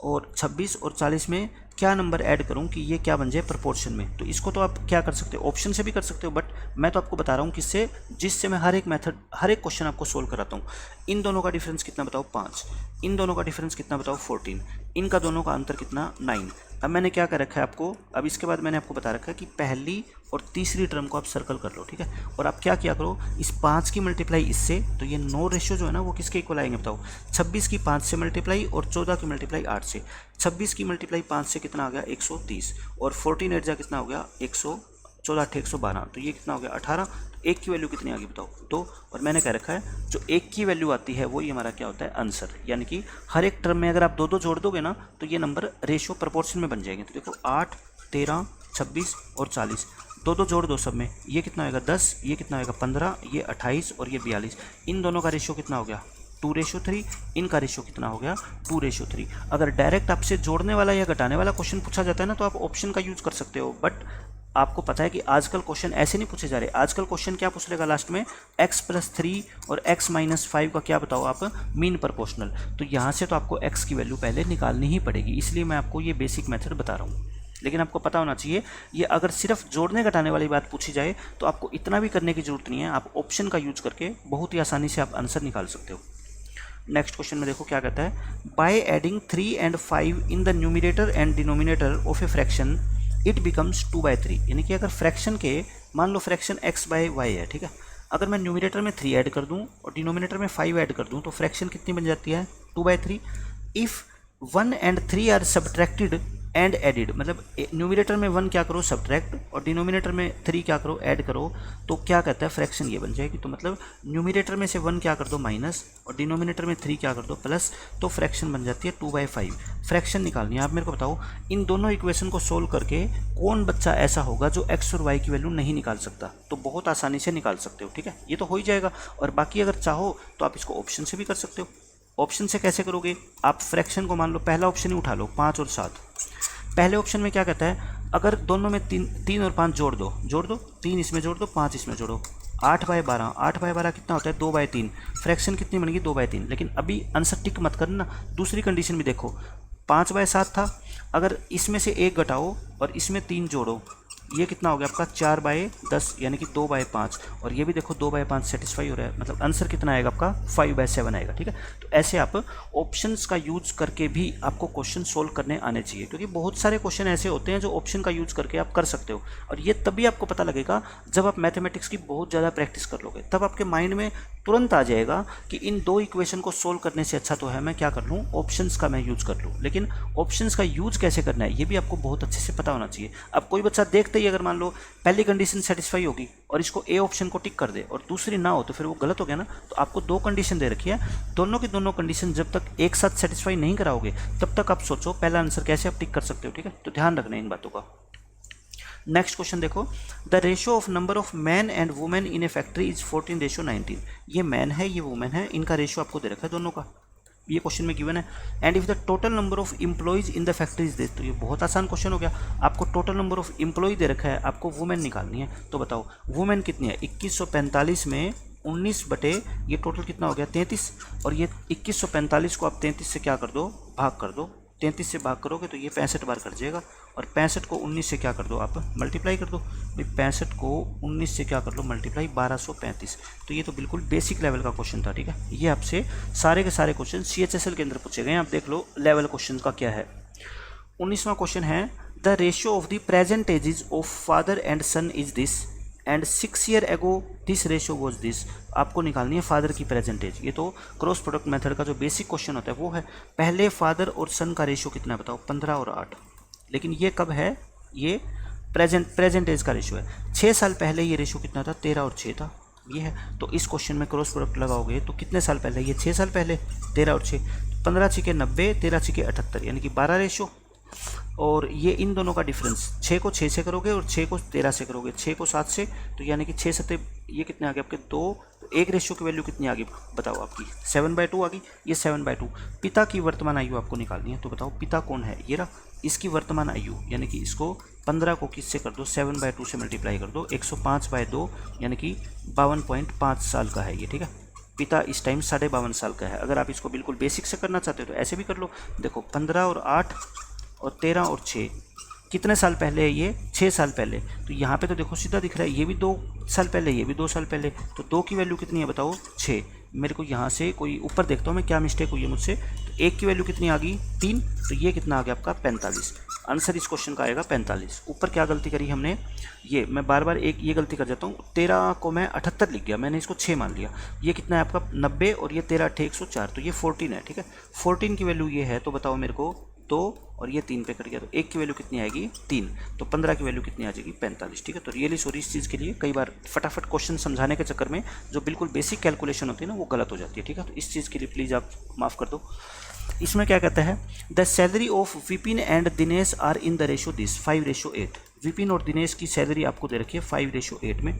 और 26 और 40 में क्या नंबर ऐड करूं कि ये क्या बन जाए प्रोपोर्शन में। तो इसको तो आप क्या कर सकते हो, ऑप्शन से भी कर सकते हो, बट मैं तो आपको बता रहा हूं किससे, जिससे मैं हर एक मेथड, हर एक क्वेश्चन आपको सोल्व कराता हूं। इन दोनों का डिफरेंस कितना बताओ 5, इन दोनों का डिफरेंस कितना बताओ 14, इनका दोनों का अंतर कितना 9। अब मैंने क्या कर रखा है आपको, अब इसके बाद मैंने आपको बता रखा है कि पहली और तीसरी टर्म को आप सर्कल कर लो, ठीक है। और आप क्या किया करो, इस 5 की मल्टीप्लाई इससे, तो ये 9 रेशियो जो है ना वो किसके इक्वल आएंगे बताओ, 26 की 5 से मल्टीप्लाई और 14 की मल्टीप्लाई 8 से। 26 की मल्टीप्लाई 5 से कितना आ गया 130, और 14 एट जा कितना हो गया 114, 8 112। तो ये कितना हो गया 18। तो 1 की वैल्यू कितनी आ गई बताओ 2। और मैंने कह रखा है जो 1 की वैल्यू आती है वही हमारा क्या होता है आंसर। यानी कि हर एक टर्म में अगर आप 2-2 जोड़ दोगे ना तो ये नंबर रेशियो प्रोपोर्शन में बन जाएंगे। तो देखो 8, 13, 26 और 40, 2-2 जोड़ दो सब में, ये कितना होगा 10, ये कितना होगा 15, ये 28 और ये 42। इन दोनों का रेशियो कितना हो गया 2:3। इनका रेशियो कितना हो गया 2:3। अगर डायरेक्ट आपसे जोड़ने वाला या घटाने वाला क्वेश्चन पूछा जाता है ना तो आप ऑप्शन का यूज कर सकते हो, बट आपको पता है कि आजकल क्वेश्चन ऐसे नहीं पूछे जा रहे। आजकल क्वेश्चन क्या पूछ लेगा लास्ट में, x+3 और x-5 का क्या बताओ आप मीन प्रोपोर्शनल। तो यहाँ से तो आपको x की वैल्यू पहले निकालनी ही पड़ेगी, इसलिए मैं आपको ये बेसिक मेथड बता रहा हूँ। लेकिन आपको पता होना चाहिए, ये अगर सिर्फ जोड़ने घटाने वाली बात पूछी जाए तो आपको इतना भी करने की जरूरत नहीं है। आप ऑप्शन का यूज करके बहुत ही आसानी से आप आंसर निकाल सकते हो। नेक्स्ट क्वेश्चन में देखो क्या कहता है, by adding 3 and 5 in the numerator and denominator of a fraction it becomes 2/3। यानी कि अगर फ्रैक्शन के, मान लो फ्रैक्शन x/y है, ठीक है। अगर मैं न्यूमिनेटर में 3 ऐड कर दूं और डिनोमिनेटर में 5 ऐड कर दूं तो फ्रैक्शन कितनी बन जाती है 2/3। If 1 and 3 are subtracted and added, मतलब न्यूमिनेटर में 1 क्या करो सब्ट्रैक्ट और डिनोमिनेटर में 3 क्या करो ऐड करो, तो क्या कहता है फ्रैक्शन ये बन जाएगी। तो मतलब न्यूमिनेटर में से 1 क्या कर दो माइनस और डिनोमिनेटर में 3 क्या कर दो प्लस, तो फ्रैक्शन बन जाती है 2/5। फ्रैक्शन निकालनी है। आप मेरे को बताओ इन दोनों इक्वेशन को सोल्व करके कौन बच्चा ऐसा होगा जो x और y की वैल्यू नहीं निकाल सकता। तो बहुत आसानी से निकाल सकते हो, ठीक है, ये तो हो ही जाएगा। और बाकी अगर चाहो तो आप इसको ऑप्शन से भी कर सकते हो। ऑप्शन से कैसे करोगे, आप फ्रैक्शन को मान लो पहला ऑप्शन ही उठा लो 5 और 7। पहले ऑप्शन में क्या कहता है, अगर दोनों में 3 और 5 जोड़ दो 3 इसमें जोड़ दो 5 इसमें जोड़ो, 8/12। 8/12 कितना होता है 2/3। फ्रैक्शन कितनी बनेगी 2/3। लेकिन अभी आंसर टिक मत करना, दूसरी कंडीशन भी देखो, 5/7 था, अगर इसमें से 1 घटाओ और इसमें 3 जोड़ो ये कितना हो गया आपका 4/10 यानी कि 2/5, और ये भी देखो 2/5 सेटिस्फाई हो रहा है, मतलब आंसर कितना आएगा आपका 5/7 आएगा। ठीक है, तो ऐसे आप ऑप्शंस का यूज करके भी आपको क्वेश्चन सोल्व करने आने चाहिए, क्योंकि बहुत सारे क्वेश्चन ऐसे होते हैं जो ऑप्शन का यूज करके आप कर सकते हो, और ये तभी आपको पता लगेगा जब आप मैथमेटिक्स की बहुत ज़्यादा प्रैक्टिस कर लोगे, तब आपके माइंड में तुरंत आ जाएगा कि इन दो इक्वेशन को सोल्व करने से अच्छा तो है मैं क्या कर लूँ, ऑप्शंस का मैं यूज कर लूँ। लेकिन ऑप्शंस का यूज कैसे करना है ये भी आपको बहुत अच्छे से पता होना चाहिए। अब कोई बच्चा देखते ही अगर मान लो पहली कंडीशन सेटिस्फाई होगी और इसको ए ऑप्शन को टिक कर दे और दूसरी ना हो तो फिर वो गलत हो गया ना। तो आपको दो कंडीशन दे रखी है, दोनों की दोनों कंडीशन जब तक एक साथ सेटिस्फाई नहीं कराओगे तब तक आप सोचो पहला आंसर कैसे आप टिक कर सकते हो। ठीक है, तो ध्यान रखना इन बातों का। नेक्स्ट क्वेश्चन देखो, the ratio of number of man and women in A factory is 14:19। ये मैन है ये वुमेन है, इनका रेशियो आपको दे रखा है दोनों का, ये क्वेश्चन में गिवन है। And if the total number of employees in the factory is this, तो ये बहुत आसान क्वेश्चन हो गया। आपको टोटल नंबर ऑफ एम्प्लॉय दे रखा है, आपको वुमेन निकालनी है, तो बताओ वुमेन कितनी है। 2145 में 19 बटे ये टोटल कितना हो गया 33, और ये 2145 को आप 33 से क्या कर दो भाग कर दो, 33 से भाग करोगे तो ये 65 बार कर जाएगा, और 65 को 19 से क्या कर दो आप मल्टीप्लाई कर दो। भाई 65 को 19 से क्या कर लो मल्टीप्लाई 1235। तो ये तो बिल्कुल बेसिक लेवल का क्वेश्चन था। ठीक है, ये आपसे सारे के सारे क्वेश्चन CHSL के अंदर पूछे गए हैं, आप देख लो लेवल क्वेश्चन का क्या है। 19वां क्वेश्चन है, the ratio of the present ages of father and son is this and 6 years ago this ratio was this. आपको निकालनी है फादर की प्रेजेंट एज। ये तो क्रॉस प्रोडक्ट मेथड का जो बेसिक क्वेश्चन होता है वो है। पहले फादर और सन का रेशियो कितना है बताओ, 15 और 8। लेकिन ये कब है, ये प्रेजेंट एज का रेशियो है। 6 साल पहले ये रेशियो कितना था, 13 और 6 था, ये है। तो इस क्वेश्चन में क्रॉस प्रोडक्ट लगाओगे तो कितने साल पहले, ये 6 साल पहले 13 और 6, 15 6 90, 13 6 78, यानी कि 12 रेशियो। और ये इन दोनों का डिफरेंस, 6 को 6 से करोगे और 6 को 13 से करोगे, 6 को 7 से, तो यानी कि 6 7 ये कितने आ गए आपके 2, तो एक रेशियो की वैल्यू कितनी आ गई बताओ आपकी 7/2 आ गई, ये 7/2। पिता की वर्तमान आयु आपको निकालनी है, तो बताओ पिता कौन है, ये रहा। इसकी वर्तमान आयु यानी कि इसको 15 को किससे कर दो 7/2 से मल्टीप्लाई कर दो, 105/2 यानी कि 52.5 साल का है ये। ठीक है, पिता इस टाइम 52.5 साल का है। अगर आप इसको बिल्कुल बेसिक से करना चाहते हो तो ऐसे भी कर लो। देखो 15 और 8 और 13 और 6 कितने साल पहले है, ये 6 साल पहले। तो यहाँ पे तो देखो सीधा दिख रहा है, ये भी 2 साल पहले, ये भी 2 साल पहले। तो 2 की वैल्यू कितनी है बताओ 6। मेरे को यहाँ से कोई ऊपर देखता हूँ मैं क्या मिस्टेक हुई है मुझसे। तो 1 की वैल्यू कितनी आ गई 3, तो ये कितना आ गया आपका 45। आंसर इस क्वेश्चन का आएगा 45। ऊपर क्या गलती करी हमने, ये मैं बार बार एक ये गलती कर जाता हूँ, 13 को मैं 78 लिख गया, मैंने इसको 6 मान लिया। ये कितना है आपका 90 और ये 13 8 104, तो ये 14 है। ठीक है, 14 की वैल्यू ये है, तो बताओ मेरे को 2 और ये 3 पे कट गया, तो 1 की वैल्यू कितनी आएगी 3, तो 15 की वैल्यू कितनी आ जाएगी 45। ठीक है, तो रियली सॉरी इस चीज़ के लिए, कई बार फटाफट क्वेश्चन समझाने के चक्कर में जो बिल्कुल बेसिक कैलकुलेशन होती है ना वो गलत हो जाती है। ठीक है, तो इस चीज़ के लिए प्लीज़ आप माफ़ कर दो। इसमें क्या कहता है, the salary of Vipin and Dinesh are in the ratio this 5:8। Vipin और दिनेश की सैलरी आपको दे रखी है 5:8 में।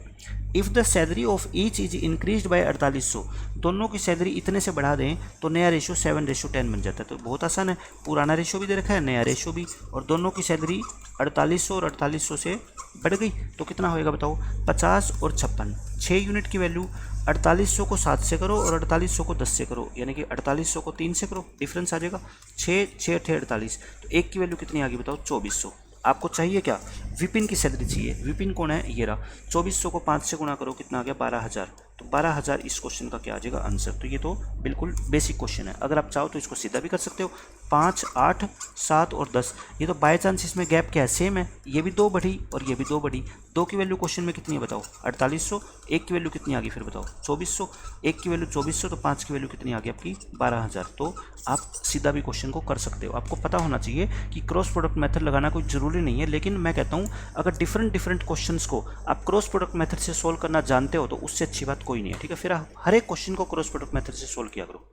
If the salary of each is increased by 4800, दोनों की सैलरी इतने से बढ़ा दें तो नया रेशियो 7:10 बन जाता है। तो बहुत आसान है, पुराना रेशियो भी दे रखा है, नया रेशियो भी, और दोनों की सैलरी 4800 और 4800 से बढ़ गई तो कितना होएगा बताओ 50 और 56। 6 यूनिट की वैल्यू 4800 को 7 से करो और 4800 को 10 से करो, यानी कि 4800 को 3 से करो, डिफरेंस आ जाएगा 6 6 8 48। तो 1 की वैल्यू कितनी आ गई बताओ 2400। आपको चाहिए क्या, विपिन की सैलरी चाहिए। विपिन कौन है, ये रहा। 2400 को 5 से गुणा करो, कितना आ गया 12000। तो 12000 इस क्वेश्चन का क्या आ जाएगा आंसर। तो ये तो बिल्कुल बेसिक क्वेश्चन है, अगर आप चाहो तो इसको सीधा भी कर सकते हो। 5 8 7 और 10, ये तो बाय चांस इसमें गैप क्या है, सेम है, ये भी 2 बढ़ी और ये भी 2 बढ़ी। 2 की वैल्यू क्वेश्चन में कितनी है बताओ 4800, 1 की वैल्यू कितनी आ गई फिर बताओ 2400, 1 की वैल्यू 2400, तो 5 की वैल्यू कितनी आ गई आपकी 12000। तो आप सीधा भी क्वेश्चन को कर सकते हो। आपको पता होना चाहिए कि क्रॉस प्रोडक्ट मेथड लगाना कोई ज़रूरी नहीं है, लेकिन मैं कहता हूँ अगर डिफरेंट क्वेश्चंस को आप क्रॉस प्रोडक्ट मेथड से सोल्व करना जानते हो तो उससे अच्छी बात कोई नहीं है। ठीक है, फिर आप हर एक क्वेश्चन को क्रॉस प्रोडक्ट मेथड से सोल्व किया करो।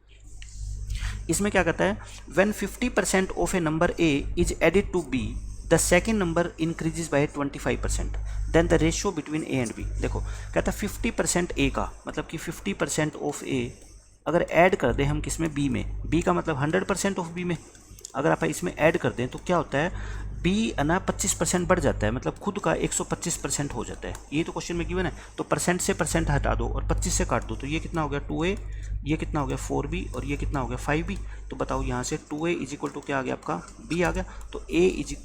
इसमें क्या कहता है, when 50% of a number A is added to B the second number increases by 25%, then the ratio between A and B. देखो कहता है 50% ए का मतलब कि 50% ऑफ ए अगर ऐड कर दे हम किसमें बी में, बी का मतलब 100% ऑफ बी में। अगर आप इसमें ऐड कर दें तो क्या होता है, b ना 25% बढ़ जाता है, मतलब खुद का 125% हो जाता है। ये तो क्वेश्चन में गिवन है, तो परसेंट से परसेंट हटा दो और 25 से काट दो, तो ये कितना हो गया 2a, ये कितना हो गया 4b और ये कितना हो गया 5b। तो बताओ यहाँ से 2a इज इक्वल टू क्या आ गया आपका b आ गया, तो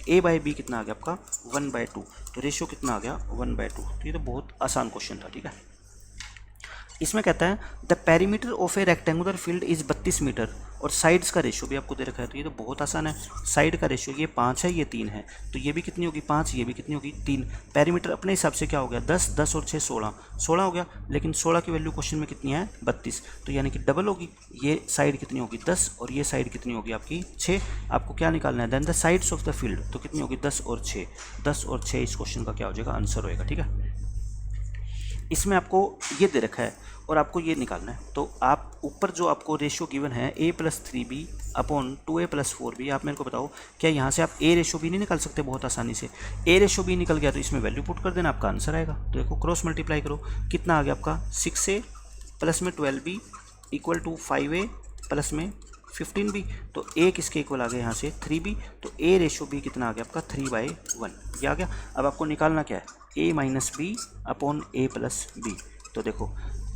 a बाई बी कितना आ गया आपका 1/2, तो रेशियो कितना आ गया 1/2। तो ये तो बहुत आसान क्वेश्चन था, ठीक है। इसमें कहता है the perimeter of a rectangular field is 32 metre और साइड्स का रेशियो भी आपको दे रखा है, तो ये तो बहुत आसान है। साइड का रेशियो ये 5 है, ये 3 है, तो ये भी कितनी होगी 5, ये भी कितनी होगी 3। पेरीमीटर अपने हिसाब से क्या हो गया 10, 10 और 6 16, 16 हो गया, लेकिन 16 की वैल्यू क्वेश्चन में कितनी है 32, तो यानी कि डबल होगी। ये साइड कितनी होगी 10 और ये साइड कितनी होगी आपकी 6। आपको क्या निकालना है, then the sides of the field, तो कितनी होगी 10 और 6, 10 और 6 इस क्वेश्चन का क्या हो जाएगा आंसर होएगा, ठीक है। इसमें आपको ये दे रखा है और आपको ये निकालना है, तो आप ऊपर जो आपको रेशियो गिवन है a+3b अपॉन 2a+4b, आप मेरे को बताओ क्या यहाँ से आप a रेशियो भी नहीं निकाल सकते बहुत आसानी से। a रेशियो भी निकल गया तो इसमें वैल्यू पुट कर देना, आपका आंसर आएगा। तो देखो क्रॉस मल्टीप्लाई करो, कितना आ गया आपका 6a प्लस में 12b equal to 5a plus में 15b, तो a किसके इक्वल आ गया यहाँ से 3b, तो a रेशियो b कितना आ गया आपका 3/1, ये आ गया। अब आपको निकालना क्या है a minus B upon a plus B, तो देखो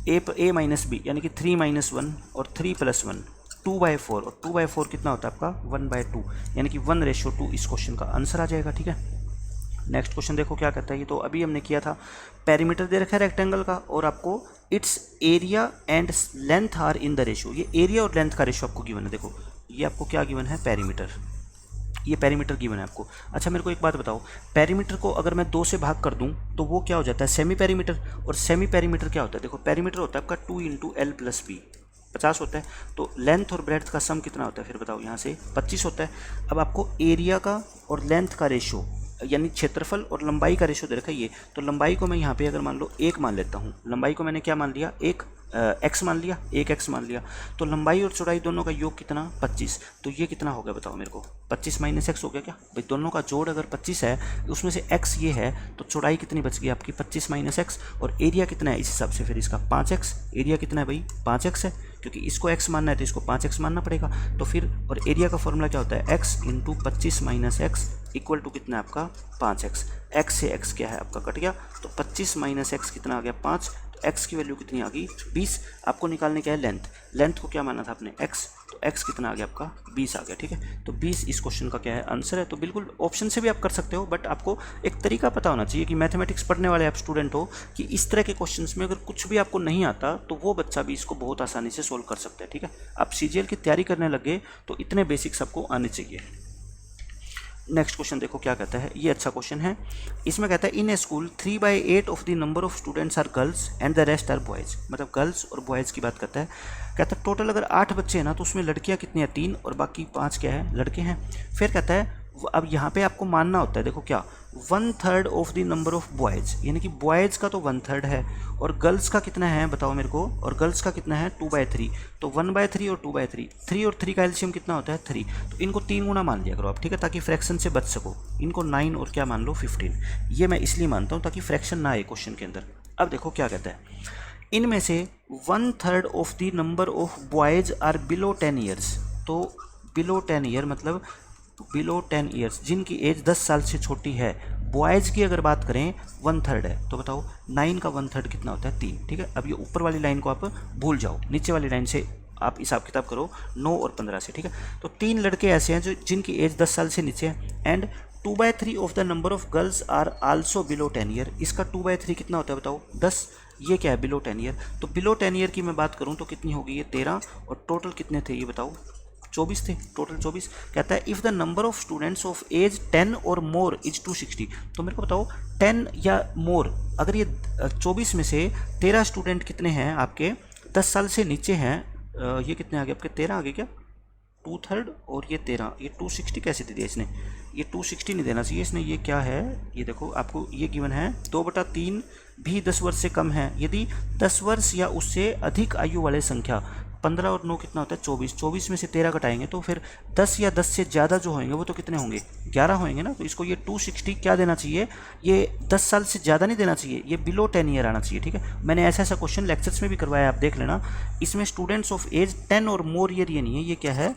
a माइनस बी यानी कि 3 - 1 और 3 + 1 2/4 और 2/4 कितना होता है आपका 1/2, यानी कि 1:2 इस क्वेश्चन का आंसर आ जाएगा, ठीक है। नेक्स्ट क्वेश्चन देखो क्या कहता है, ये तो अभी हमने किया था। पेरीमीटर दे रखा है रेक्टेंगल का और आपको its area and length are in the ratio, ये एरिया और लेंथ का रेशियो आपको गिवन है। देखो ये आपको क्या गिवन है पेरीमीटर, ये पेरीमीटर गिवन है आपको। अच्छा मेरे को एक बात बताओ, पेरीमीटर को अगर मैं 2 से भाग कर दूं तो वो क्या हो जाता है सेमी पेरीमीटर, और सेमी पेरीमीटर क्या होता है, देखो पेरीमीटर होता है आपका 2 × l+b 50 होता है, तो लेंथ और ब्रेड्थ का सम कितना होता है फिर बताओ यहाँ से 25 होता है। अब आपको एरिया का और लेंथ का रेशियो यानी क्षेत्रफल और लंबाई का रेशियो दे रखा है ये, तो लंबाई को मैं यहाँ पे अगर मान लो 1 मान लेता हूँ, लंबाई को मैंने क्या मान लिया 1 x मान लिया, 1x मान लिया, तो लंबाई और चौड़ाई दोनों का योग कितना 25, तो ये कितना हो गया बताओ मेरे को 25 - x हो गया क्या भाई, दोनों का जोड़ अगर 25 है उसमें से x ये है तो चौड़ाई कितनी बच गई आपकी 25 - x, और एरिया कितना है इस हिसाब से फिर इसका 5x, एरिया कितना है भाई 5x है, क्योंकि इसको x मानना है तो इसको 5x मानना पड़ेगा। तो फिर और एरिया का फॉर्मूला क्या होता है x × 25 - x इक्वल टू कितना है आपका 5x, x से x क्या है आपका कट गया, तो 25 - x कितना आ गया 5, तो x की वैल्यू कितनी आ गई 20। आपको निकालने क्या है लेंथ, लेंथ को क्या माना था आपने x, तो x कितना आ गया आपका 20 आ गया, ठीक है। तो 20 इस क्वेश्चन का क्या है आंसर है। तो बिल्कुल ऑप्शन से भी आप कर सकते हो, बट आपको एक तरीका पता होना चाहिए कि मैथमेटिक्स पढ़ने वाले आप स्टूडेंट हो कि इस तरह के क्वेश्चंस में अगर कुछ भी आपको नहीं आता तो वो बच्चा भी इसको बहुत आसानी से सोल्व कर सकता है, ठीक है। आप CGL की तैयारी करने लगे तो इतने बेसिक्स आपको आने चाहिए। नेक्स्ट क्वेश्चन देखो क्या कहता है, ये अच्छा क्वेश्चन है। इसमें कहता है in a school 3/8 of the number of students are girls and the rest are boys, मतलब गर्ल्स और बॉयज़ की बात करता है। कहता है टोटल अगर 8 बच्चे हैं ना तो उसमें लड़कियां कितनी हैं 3 और बाकी 5 क्या है लड़के हैं। फिर कहता है अब यहाँ पे आपको मानना होता है, देखो क्या 1/3 of the number of boys, यानी कि बॉयज़ का तो 1/3 है और गर्ल्स का कितना है बताओ मेरे को, और गर्ल्स का कितना है 2/3, तो 1/3 और 2/3, 3 और 3 का एलसीएम कितना होता है 3, तो इनको 3 गुना मान लिया करो आप, ठीक है, ताकि फ्रैक्शन से बच सको। इनको 9 और क्या मान लो 15, ये मैं इसलिए मानता हूँ ताकि फ्रैक्शन ना आए क्वेश्चन के अंदर। अब देखो क्या कहता है, इनमें से 1/3 of the number of boys are below 10 years, तो बिलो 10 ईयर मतलब बिलो 10 ईयर्स जिनकी एज 10 साल से छोटी है। बॉयज़ की अगर बात करें 1/3 है, तो बताओ 9 का 1/3 कितना होता है 3, ठीक है। अब ये ऊपर वाली लाइन को आप भूल जाओ, नीचे वाली लाइन से आप हिसाब किताब करो 9 और 15 से, ठीक है। तो 3 लड़के ऐसे हैं जो जिनकी एज 10 साल से नीचे है, and 2/3 of the number of girls are also below 10 year, इसका 2/3 कितना होता है बताओ 10, ये क्या है बिलो 10 ईयर, तो बिलो 10 ईयर की मैं बात करूँ तो कितनी होगी ये 13, और टोटल कितने थे ये बताओ 24 थे, टोटल 24। कहता है if the number of students of age 10 और मोर इज 260, तो मेरे को बताओ 10 या मोर, अगर ये 24 में से 13 स्टूडेंट कितने हैं आपके 10 साल से नीचे हैं, ये कितने आ गए आपके 13 आ गए क्या, 2/3 और ये 13, ये 260 कैसे दे दिया इसने, ये 260 नहीं देना चाहिए इसने, ये क्या है ये देखो आपको ये गिवन है 2/3 भी 10 वर्ष से कम है, यदि 10 वर्ष या उससे अधिक आयु वाले संख्या 15 और 9 कितना होता है 24, 24 में से 13 घटाएंगे तो फिर 10 या 10 से ज़्यादा जो होंगे वो तो कितने होंगे 11 होंगे ना, तो इसको ये 260 क्या देना चाहिए, ये 10 साल से ज़्यादा नहीं देना चाहिए, ये बिलो 10 ईयर आना चाहिए, ठीक है। मैंने ऐसा क्वेश्चन लेक्चर्स में भी करवाया, आप देख लेना। इसमें स्टूडेंट्स ऑफ एज 10 और मोर ईयर ये नहीं है, ये क्या है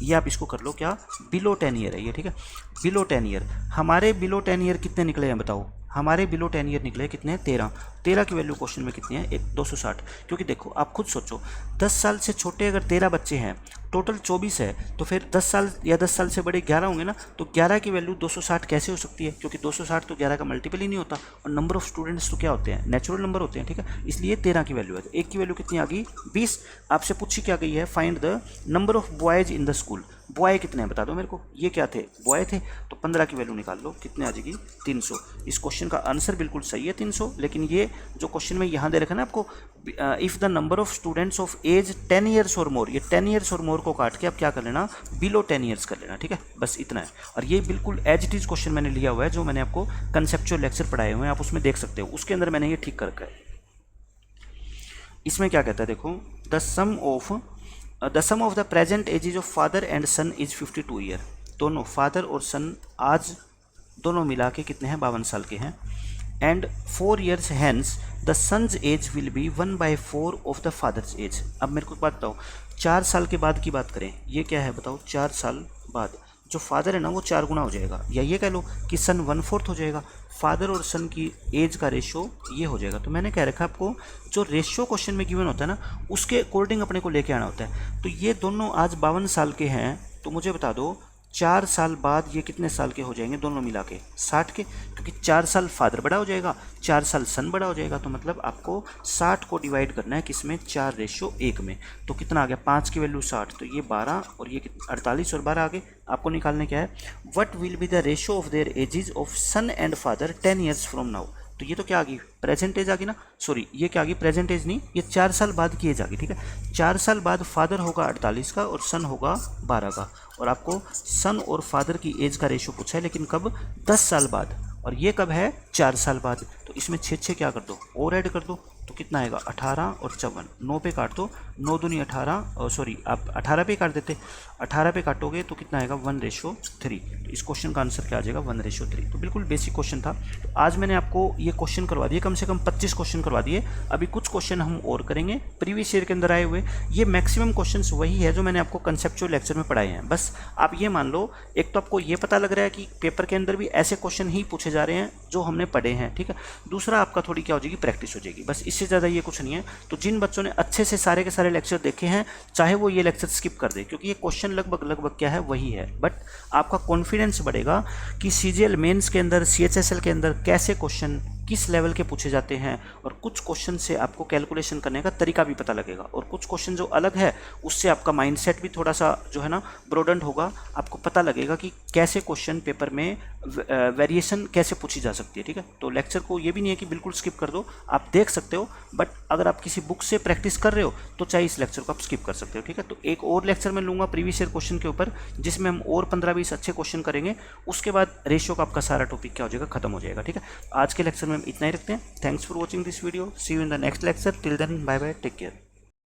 ये आप इसको कर लो क्या, बिलो 10 ईयर है ये, ठीक है। बिलो 10 ईयर, हमारे बिलो 10 ईयर कितने निकले हैं बताओ, हमारे बिलो 10 ईयर निकले कितने हैं, 13। 13 की वैल्यू क्वेश्चन में कितनी है, 260। क्योंकि देखो आप खुद सोचो, 10 साल से छोटे अगर 13 बच्चे हैं, टोटल 24 है, तो फिर 10 साल या 10 साल से बड़े 11 होंगे ना, तो 11 की वैल्यू 260 कैसे हो सकती है, क्योंकि 260 तो 11 का मल्टीपल ही नहीं होता, और नंबर ऑफ स्टूडेंट्स तो क्या होते हैं, नेचुरल नंबर होते हैं, ठीक है। इसलिए 13 की वैल्यू है। तो एक की वैल्यू कितनी आ गई, 20। आपसे पूछी क्या गई है, find the number of boys in the school. Boy कितने हैं बता दो मेरे को, ये क्या थे, बॉय थे, तो 15 की वैल्यू निकाल लो, कितने आ जाएगी, 300। इस क्वेश्चन का आंसर बिल्कुल सही है 300, लेकिन ये जो क्वेश्चन में यहाँ दे रखा है ना आपको, if the number of students of age 10 years और मोर, ये 10 ईयर्स और मोर को काट के आप क्या कर लेना, बिलो 10 ईयर्स कर लेना, ठीक है, बस इतना है। और ये बिल्कुल एज इट इज़ क्वेश्चन मैंने लिया हुआ है, जो मैंने आपको कंसेप्चुअल लेक्चर पढ़ाए हुए हैं, आप उसमें देख सकते हो, उसके अंदर मैंने ये ठीक कर रखा है। इसमें क्या कहता है देखो, the sum of the present ages of father and son is 52 year. दोनों फादर और सन आज दोनों मिला के कितने हैं, 52 साल के हैं। And 4 years hence the son's age will be 1/4 of the father's age. अब मेरे को एक बात बताओ, 4 साल के बाद की बात करें, ये क्या है बताओ, 4 साल बाद जो फादर है ना वो 4 गुना हो जाएगा, या ये कह लो कि सन 1/4 हो जाएगा। फादर और सन की एज का रेशो ये हो जाएगा। तो मैंने कह रखा आपको, जो रेशो क्वेश्चन में गिवन होता है ना, उसके अकॉर्डिंग अपने को लेके आना होता है। तो ये दोनों आज 52 साल के हैं, तो मुझे बता दो 4 साल बाद ये कितने साल के हो जाएंगे दोनों मिला के, 60 के, क्योंकि 4 साल फादर बड़ा हो जाएगा, 4 साल सन बड़ा हो जाएगा। तो मतलब आपको 60 को डिवाइड करना है किसमें, 4:1 में। तो कितना आ गया, 5 की वैल्यू 60, तो ये 12 और ये 48 और 12 आगे आपको निकालने क्या है, what will be the ratio of their ages of son and father 10 years from now. तो ये तो क्या आ गई, प्रेजेंट एज आ गई ना, सॉरी ये क्या आ गई, प्रेजेंट एज नहीं, ये 4 साल बाद की एज आ गई, ठीक है। 4 साल बाद फादर होगा 48 का और सन होगा 12 का, और आपको सन और फादर की एज का रेशो पूछा है, लेकिन कब, 10 साल बाद, और ये कब है, 4 साल बाद। तो इसमें 6 क्या कर दो और ऐड कर दो, तो कितना आएगा, 18 और 54, 9 पे काट दो, 9 दूनी 18, सॉरी आप 18 पे काट देते, 18 पे काटोगे तो कितना आएगा, 1:3। तो इस क्वेश्चन का आंसर क्या आ जाएगा, 1:3। तो बिल्कुल बेसिक क्वेश्चन था। तो आज मैंने आपको ये क्वेश्चन करवा दिए, कम से कम 25 क्वेश्चन करवा दिए। अभी कुछ क्वेश्चन हम और करेंगे प्रीवियस ईयर के अंदर आए हुए। ये मैक्सिमम क्वेश्चंस वही है जो मैंने आपको कंसेप्चुअल लेक्चर में पढ़ाए हैं। बस आप ये मान लो, एक तो आपको ये पता लग रहा है कि पेपर के अंदर भी ऐसे क्वेश्चन ही पूछे जा रहे हैं जो हमने पढ़े हैं, ठीक है। दूसरा आपका थोड़ी क्या हो जाएगी, प्रैक्टिस हो जाएगी, बस इससे ज़्यादा ये कुछ नहीं है। तो जिन बच्चों ने अच्छे से सारे के सारे लेक्चर देखे हैं, चाहे वो ये लेक्चर स्किप कर दे, क्योंकि ये क्वेश्चन लगभग क्या है वही है, बट आपका कॉन्फिडेंस बढ़ेगा कि सीजीएल मेंस के अंदर, सीएचएसएल के अंदर कैसे क्वेश्चन किस लेवल के पूछे जाते हैं, और कुछ क्वेश्चन से आपको कैलकुलेशन करने का तरीका भी पता लगेगा, और कुछ क्वेश्चन जो अलग है उससे आपका माइंडसेट भी थोड़ा सा जो है ना ब्रोडन होगा। आपको पता लगेगा कि कैसे क्वेश्चन पेपर में वेरिएशन कैसे पूछी जा सकती है, ठीक है। तो लेक्चर को ये भी नहीं है कि बिल्कुल स्किप कर दो, आप देख सकते हो, बट अगर आप किसी बुक से प्रैक्टिस कर रहे हो तो चाहे इस लेक्चर को आप स्किप कर सकते हो, ठीक है। तो एक और लेक्चर मैं लूँगा प्रीवियस ईयर क्वेश्चन के ऊपर, जिसमें हम और 15-20 अच्छे क्वेश्चन करेंगे। उसके बाद रेशियो का आपका सारा टॉपिक क्या हो जाएगा, खत्म हो जाएगा, ठीक है। आज के लेक्चर में हम इतना ही रखते हैं। Thanks for watching this video, see you in the next lecture, till then bye bye, take care.